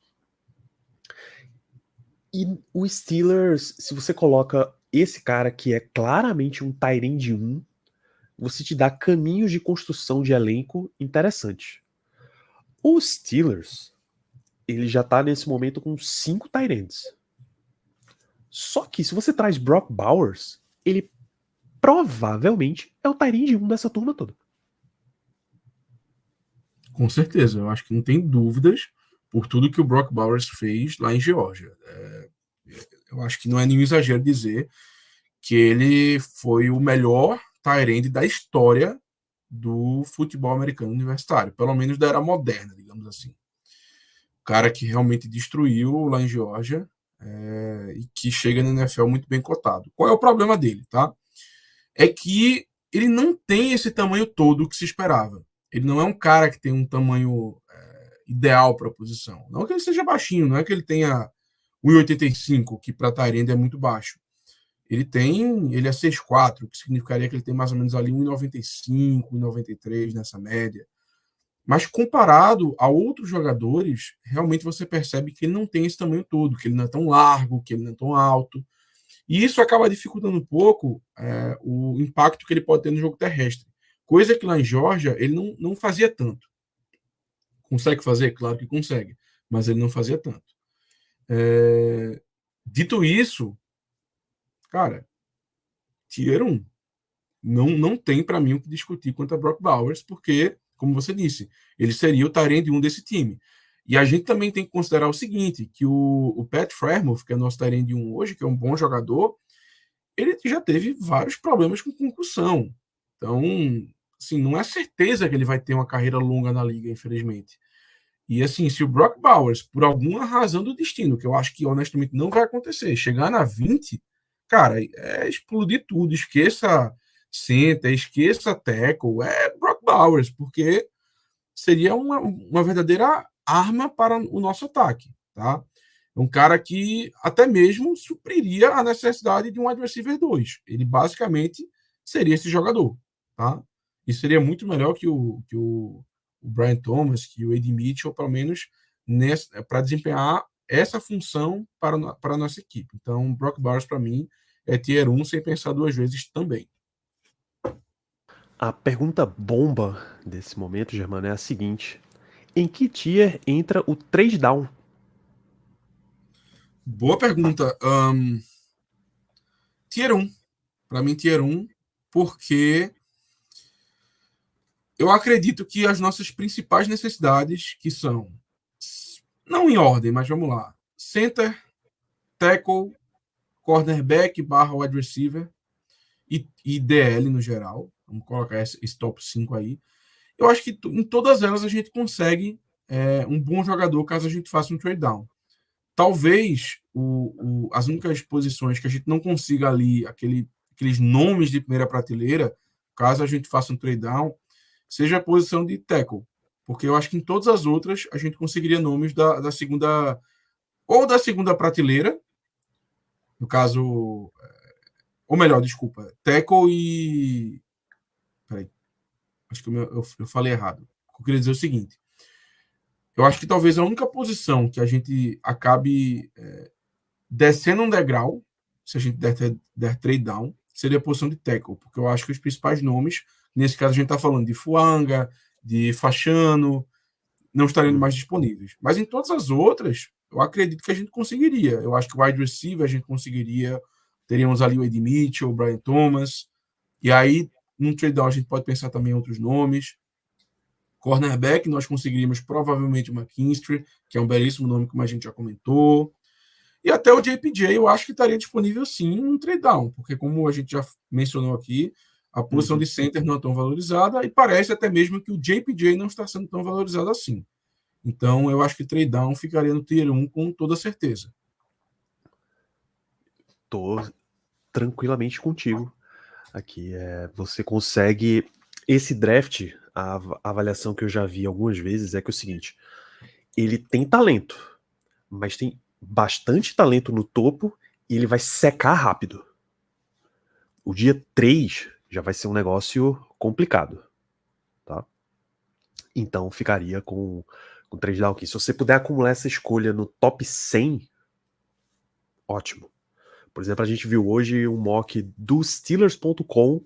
S1: E o Steelers, se você coloca esse cara que é claramente um tight end 1, você te dá caminhos de construção de elenco interessantes. O Steelers, ele já tá nesse momento com 5 tight ends. Só que se você traz Brock Bowers, ele provavelmente é o tight end 1 dessa turma toda.
S2: Com certeza, eu acho que não tem dúvidas por tudo que o Brock Bowers fez lá em Geórgia. Eu acho que não é nenhum exagero dizer que ele foi o melhor tight end da história do futebol americano universitário, pelo menos da era moderna, digamos assim. O cara que realmente destruiu lá em Geórgia e que chega na NFL muito bem cotado. Qual é o problema dele, tá? É que ele não tem esse tamanho todo que se esperava. Ele não é um cara que tem um tamanho ideal para a posição. Não que ele seja baixinho, não é que ele tenha 1,85, que para Tyrande é muito baixo. Ele é 6'4", que significaria que ele tem mais ou menos ali 1,95, 1,93 nessa média. Mas comparado a outros jogadores, realmente você percebe que ele não tem esse tamanho todo, que ele não é tão largo, que ele não é tão alto. E isso acaba dificultando um pouco o impacto que ele pode ter no jogo terrestre. Coisa que lá em Geórgia ele não fazia tanto. Consegue fazer? Claro que consegue, mas ele não fazia tanto. Dito isso, cara, Tier 1. Não tem para mim o que discutir quanto a Brock Bowers, porque, como você disse, ele seria o tight end 1 desse time. E a gente também tem que considerar o seguinte, que o Pat Freiermuth, que é nosso tight end 1 hoje, que é um bom jogador, ele já teve vários problemas com concussão. Então, assim, não é certeza que ele vai ter uma carreira longa na liga, infelizmente. E assim, se o Brock Bowers, por alguma razão do destino, que eu acho que honestamente não vai acontecer, chegar na 20, cara, é explodir tudo. Esqueça center, esqueça tackle, é Brock Bowers, porque seria uma verdadeira arma para o nosso ataque, tá? É um cara que até mesmo supriria a necessidade de um wide receiver 2. Ele basicamente seria esse jogador, tá? E seria muito melhor que o Brian Thomas, que o Eddie Mitchell, pelo menos para desempenhar essa função para a nossa equipe. Então, Brock Bowers, para mim, é tier 1 sem pensar duas vezes também.
S1: A pergunta bomba desse momento, Germano, é a seguinte: em que tier entra o 3 down?
S2: Boa pergunta. Tier 1. Para mim, tier 1, porque eu acredito que as nossas principais necessidades, que são, não em ordem, mas vamos lá: center, tackle, cornerback / wide receiver e DL no geral. Vamos colocar esse top 5 aí. Eu acho que em todas elas a gente consegue um bom jogador caso a gente faça um trade down. Talvez as únicas posições que a gente não consiga ali, aqueles nomes de primeira prateleira, caso a gente faça um trade down, seja a posição de tackle. Porque eu acho que em todas as outras a gente conseguiria nomes da segunda, ou da segunda prateleira, no caso, ou melhor, desculpa, tackle e. Peraí, acho que eu falei errado. Eu queria dizer o seguinte: eu acho que talvez a única posição que a gente acabe descendo um degrau, se a gente der trade down, seria a posição de tackle, porque eu acho que os principais nomes, nesse caso a gente está falando de Fuanga, de Fachano, não estariam mais disponíveis. Mas em todas as outras, eu acredito que a gente conseguiria. Eu acho que o wide receiver a gente conseguiria, teríamos ali o Eddie Mitchell, o Brian Thomas, e aí num trade down a gente pode pensar também em outros nomes. Cornerback, nós conseguiríamos provavelmente o McKinstry, que é um belíssimo nome, como a gente já comentou. E até o JPJ eu acho que estaria disponível sim um trade down, porque como a gente já mencionou aqui, a posição de center não é tão valorizada e parece até mesmo que o JPJ não está sendo tão valorizado assim. Então eu acho que trade down ficaria no tier 1 com toda certeza.
S1: Tô tranquilamente contigo aqui. Você consegue. Esse draft, a avaliação que eu já vi algumas vezes é que é o seguinte: ele tem talento, mas tem bastante talento no topo e ele vai secar rápido. O dia 3 já vai ser um negócio complicado, tá? Então ficaria com 3 down aqui. Se você puder acumular essa escolha no top 100, ótimo. Por exemplo, a gente viu hoje um mock do Steelers.com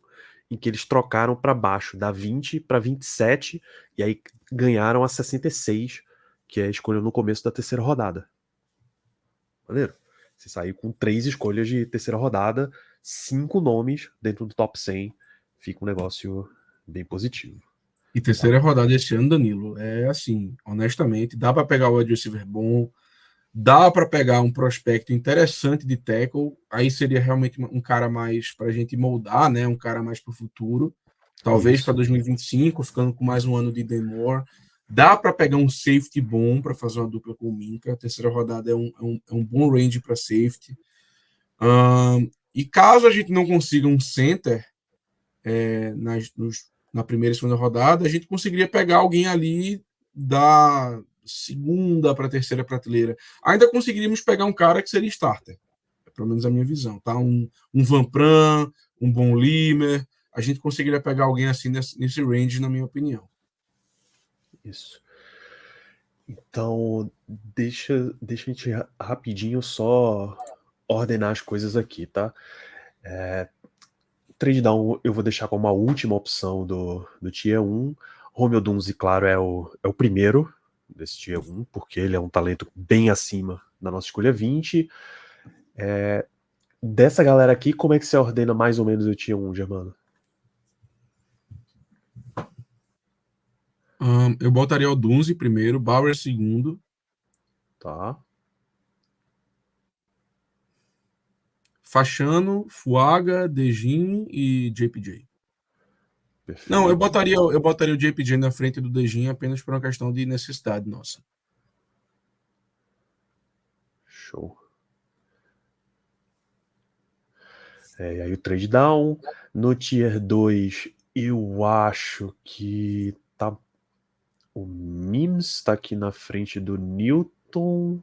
S1: em que eles trocaram para baixo, da 20 para 27, e aí ganharam a 66, que é a escolha no começo da terceira rodada. Maneiro? Você saiu com 3 escolhas de terceira rodada, 5 nomes dentro do top 100, fica um negócio bem positivo.
S2: E terceira rodada esse ano, Danilo, é assim, honestamente, dá para pegar o wide receiver bom, dá para pegar um prospecto interessante de tackle, aí seria realmente um cara mais para a gente moldar, né? Um cara mais para o futuro, talvez para 2025, ficando com mais um ano de Demore. Dá para pegar um safety bom para fazer uma dupla com o Minka. A terceira rodada é um bom range para safety. E caso a gente não consiga um center na primeira e segunda rodada, a gente conseguiria pegar alguém ali da segunda para a terceira prateleira. Ainda conseguiríamos pegar um cara que seria starter, pelo menos a minha visão, tá? Um Van Pran, um Von Limer, a gente conseguiria pegar alguém assim nesse range, na minha opinião.
S1: Isso. Então, deixa a gente rapidinho só ordenar as coisas aqui, tá? Trade down eu vou deixar como a última opção do Tier 1. Romeo Dunze, claro, é o primeiro desse Tier 1, porque ele é um talento bem acima da nossa escolha 20. Dessa galera aqui, como é que você ordena mais ou menos o Tier 1, Germano?
S2: Eu botaria o Dunze primeiro, Bauer segundo.
S1: Tá.
S2: Fachano, Fuaga, Dejin e JPJ.
S1: Perfeito.
S2: Não, eu botaria o JPJ na frente do Dejin apenas por uma questão de necessidade nossa.
S1: Show. E aí o trade down. No Tier 2, eu acho que tá. O Mims tá aqui na frente do Newton.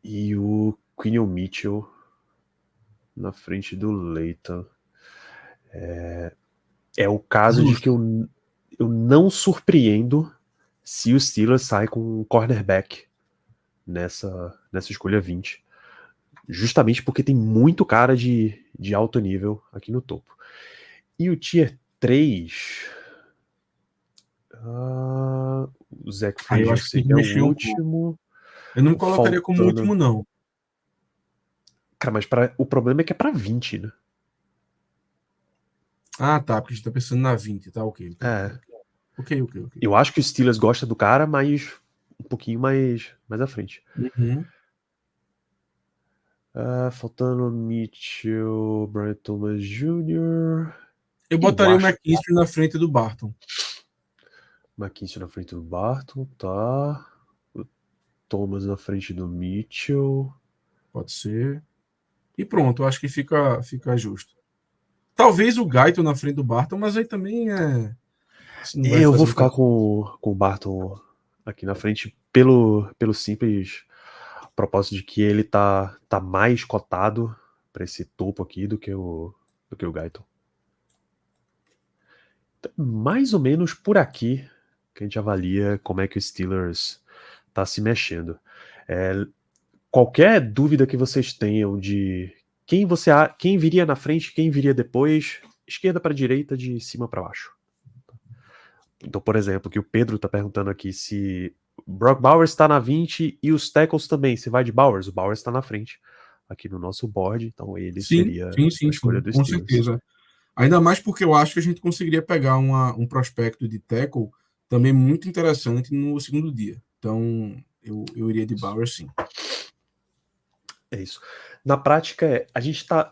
S1: E o Quinion Mitchell na frente do Leighton. É o caso de que eu não surpreendo se o Steelers sai com um cornerback nessa escolha 20. Justamente porque tem muito cara de alto nível aqui no topo. E o Tier 3... o Zach
S2: Aí eu
S1: Frazier
S2: acho que tem que
S1: seria o
S2: mexer um pouco.
S1: último.
S2: Eu não colocaria como último, não.
S1: Cara, mas o problema é que é pra 20, né?
S2: Ah, tá, porque a gente tá pensando na 20, tá? Ok. Ok.
S1: Eu acho que o Steelers gosta do cara, mas um pouquinho mais à frente.
S2: Uhum.
S1: Faltando Mitchell, Brian Thomas Jr.
S2: Eu botaria o McKinstry na frente do Barton.
S1: McKinstry na frente do Barton, tá. O Thomas na frente do Mitchell.
S2: Pode ser. E pronto, eu acho que fica justo. Talvez o Gaito na frente do Barton, mas aí também é.
S1: Eu vou ficar com o Barton aqui na frente pelo simples propósito de que ele tá mais cotado para esse topo aqui do que o Guyton. Então, mais ou menos por aqui que a gente avalia como é que o Steelers tá se mexendo. Qualquer dúvida que vocês tenham de quem viria na frente, quem viria depois, esquerda para direita, de cima para baixo. Então, por exemplo, que o Pedro tá perguntando aqui se Brock Bowers está na 20 e os tackles também, se vai de Bowers, o Bowers está na frente aqui no nosso board, então ele seria a escolha do
S2: com
S1: Steelers.
S2: certeza. Ainda mais porque eu acho que a gente conseguiria pegar um prospecto de tackle também muito interessante no segundo dia. Então, eu iria de Bowers, sim.
S1: É isso. Na prática,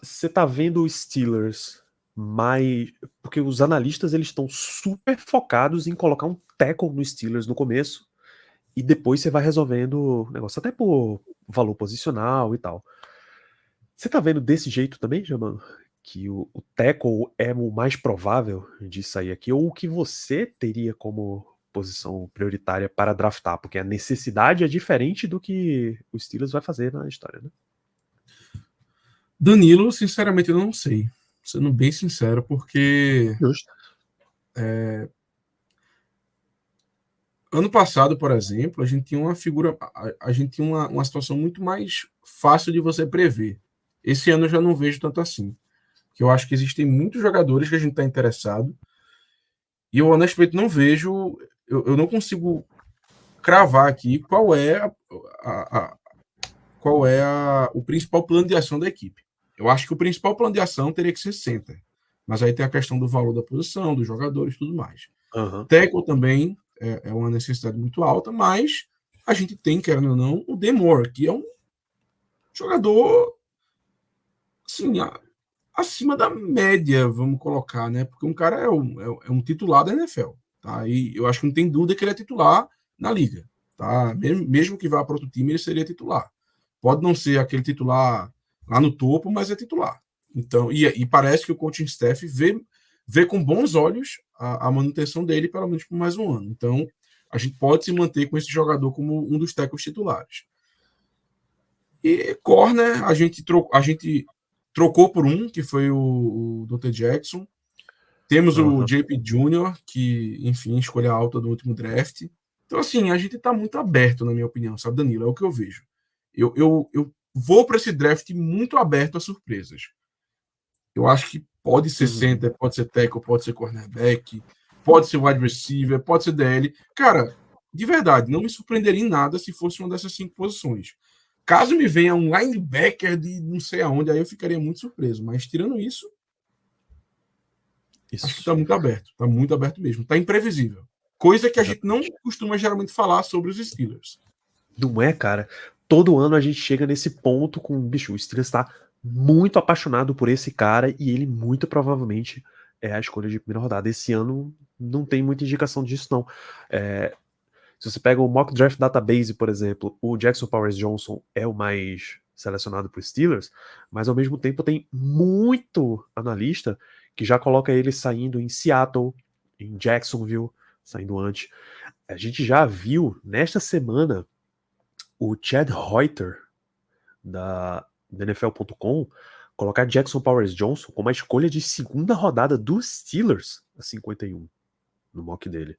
S1: você tá vendo os Steelers mais... Porque os analistas, eles estão super focados em colocar um tackle no Steelers no começo, e depois você vai resolvendo o negócio, até por valor posicional e tal. Você tá vendo desse jeito também, Jamano? Que o tackle é o mais provável de sair aqui, ou o que você teria como posição prioritária para draftar, porque a necessidade é diferente do que o Steelers vai fazer na história, né?
S2: Danilo, sinceramente, eu não sei. Sendo bem sincero, porque
S1: Justo.
S2: ano passado, por exemplo, a gente tinha uma figura, a gente tinha uma situação muito mais fácil de você prever. Esse ano eu já não vejo tanto assim. Porque eu acho que existem muitos jogadores que a gente está interessado, e eu honestamente não vejo, eu não consigo cravar aqui qual é o principal plano de ação da equipe. Eu acho que o principal plano de ação teria que ser center. Mas aí tem a questão do valor da posição, dos jogadores e tudo mais.
S1: Uhum.
S2: Tackle também é uma necessidade muito alta, mas a gente tem, querendo ou não, o Demore, que é um jogador assim, acima da média, vamos colocar, né? Porque um cara é um titular da NFL. Tá? E eu acho que não tem dúvida que ele é titular na liga. Tá? Mesmo que vá para outro time, ele seria titular. Pode não ser aquele titular lá no topo, mas é titular. Então, e parece que o coaching staff vê com bons olhos a manutenção dele, pelo menos por mais um ano. Então, a gente pode se manter com esse jogador como um dos tackles titulares. E corner, a gente trocou por um, que foi o Dr. Jackson. Temos o
S1: Uhum.
S2: JP Jr., que, enfim, escolha alta do último draft. Então, assim, a gente está muito aberto, na minha opinião, sabe, Danilo? É o que eu vejo. Eu vou para esse draft muito aberto a surpresas. Eu acho que pode ser center, pode ser tackle, pode ser cornerback, pode ser wide receiver, pode ser DL. Cara, de verdade, não me surpreenderia em nada se fosse uma dessas 5 posições. Caso me venha um linebacker de não sei aonde, aí eu ficaria muito surpreso. Mas tirando isso, acho que está muito aberto. Está muito aberto mesmo. Está imprevisível. Coisa que a gente não costuma geralmente falar sobre os Steelers.
S1: Não é, cara? Todo ano a gente chega nesse ponto com, bicho, o Steelers tá muito apaixonado por esse cara e ele muito provavelmente é a escolha de primeira rodada. Esse ano não tem muita indicação disso, não. Se você pega o Mock Draft Database, por exemplo, o Jackson Powers Johnson é o mais selecionado por Steelers, mas ao mesmo tempo tem muito analista que já coloca ele saindo em Seattle, em Jacksonville, saindo antes. A gente já viu nesta semana o Chad Reuter da NFL.com colocar Jackson Powers Johnson como a escolha de segunda rodada dos Steelers a 51 no mock dele.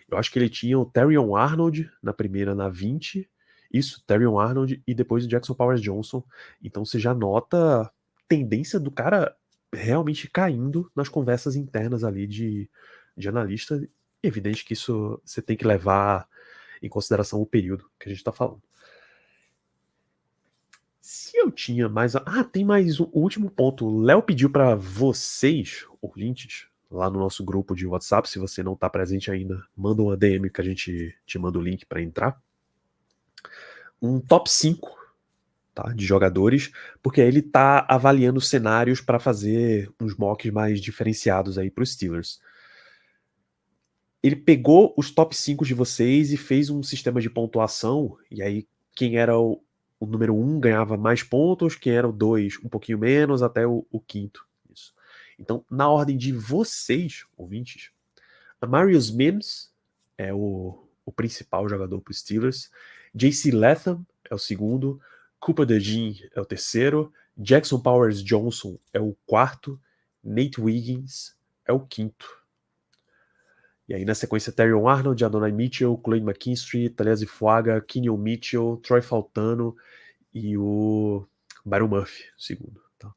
S1: Eu acho que ele tinha o Terrion Arnold na primeira, na 20. Isso, Terrion Arnold e depois o Jackson Powers Johnson. Então você já nota a tendência do cara realmente caindo nas conversas internas ali de analista. Evidente que isso você tem que levar em consideração o período que a gente está falando. Se eu tinha mais. Tem mais um último ponto. O Léo pediu para vocês, ouvintes, lá no nosso grupo de WhatsApp, se você não está presente ainda, manda uma DM que a gente te manda o link para entrar. Um top 5, tá, de jogadores, porque aí ele tá avaliando cenários para fazer uns mocks mais diferenciados aí para os Steelers. Ele pegou os top 5 de vocês e fez um sistema de pontuação, e aí quem era o número 1 ganhava mais pontos, quem era o 2 um pouquinho menos, até o quinto. Isso. Então, na ordem de vocês, ouvintes, a Marius Mims é o principal jogador para os Steelers, J.C. Latham é o segundo, Cooper DeJean é o terceiro, Jackson Powers Johnson é o quarto, Nate Wiggins é o quinto. E aí na sequência Terrion Arnold, Adonai Mitchell, Clayton McKinstry, Talese Fuaga, Kenyon Mitchell, Troy Faltano e o Byron Murphy, segundo. Tá?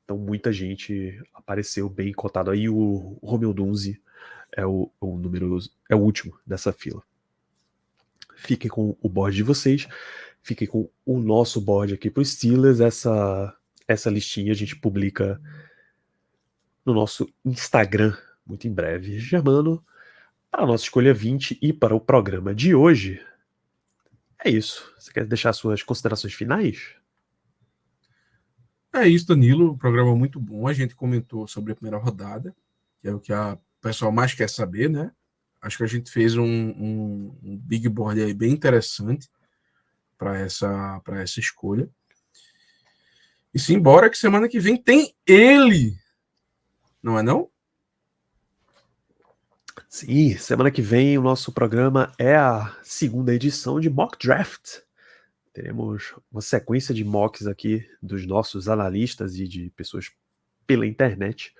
S1: Então muita gente apareceu bem cotado. Aí o Romeo Dunze é o último dessa fila. Fiquem com o board de vocês, fiquem com o nosso board aqui para os Steelers. Essa listinha a gente publica no nosso Instagram muito em breve. Germano, para a nossa escolha 20 e para o programa de hoje, é isso. Você quer deixar suas considerações finais?
S2: É isso, Danilo. Um programa muito bom. A gente comentou sobre a primeira rodada, que é o que a pessoal mais quer saber, né? Acho que a gente fez um big board aí bem interessante para essa escolha. E simbora que semana que vem tem ele. Não é não?
S1: Sim, semana que vem o nosso programa é a segunda edição de Mock Draft. Teremos uma sequência de mocks aqui dos nossos analistas e de pessoas pela internet,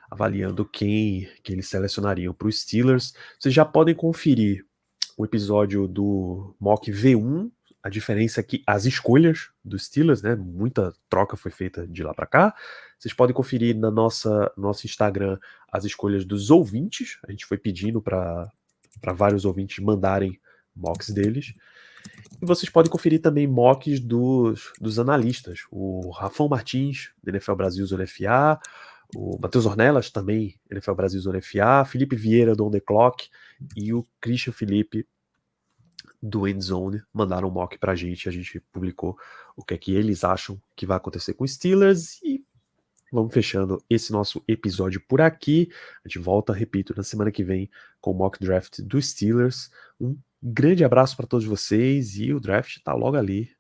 S1: avaliando quem que eles selecionariam para os Steelers. Vocês já podem conferir o episódio do Mock V1, a diferença é que as escolhas dos Steelers, né, muita troca foi feita de lá para cá. Vocês podem conferir na nosso Instagram as escolhas dos ouvintes. A gente foi pedindo para vários ouvintes mandarem mocks deles. E vocês podem conferir também mocks dos analistas. O Rafão Martins, do NFL Brasil Zona FA, o Matheus Ornelas, também NFL Brasil Zona FA, Felipe Vieira, do On The Clock, e o Christian Felipe, do Endzone, mandaram um mock pra gente. A gente publicou o que é que eles acham que vai acontecer com os Steelers. E vamos fechando esse nosso episódio por aqui. A gente volta, repito, na semana que vem com o mock draft dos Steelers. Um grande abraço para todos vocês e o draft tá logo ali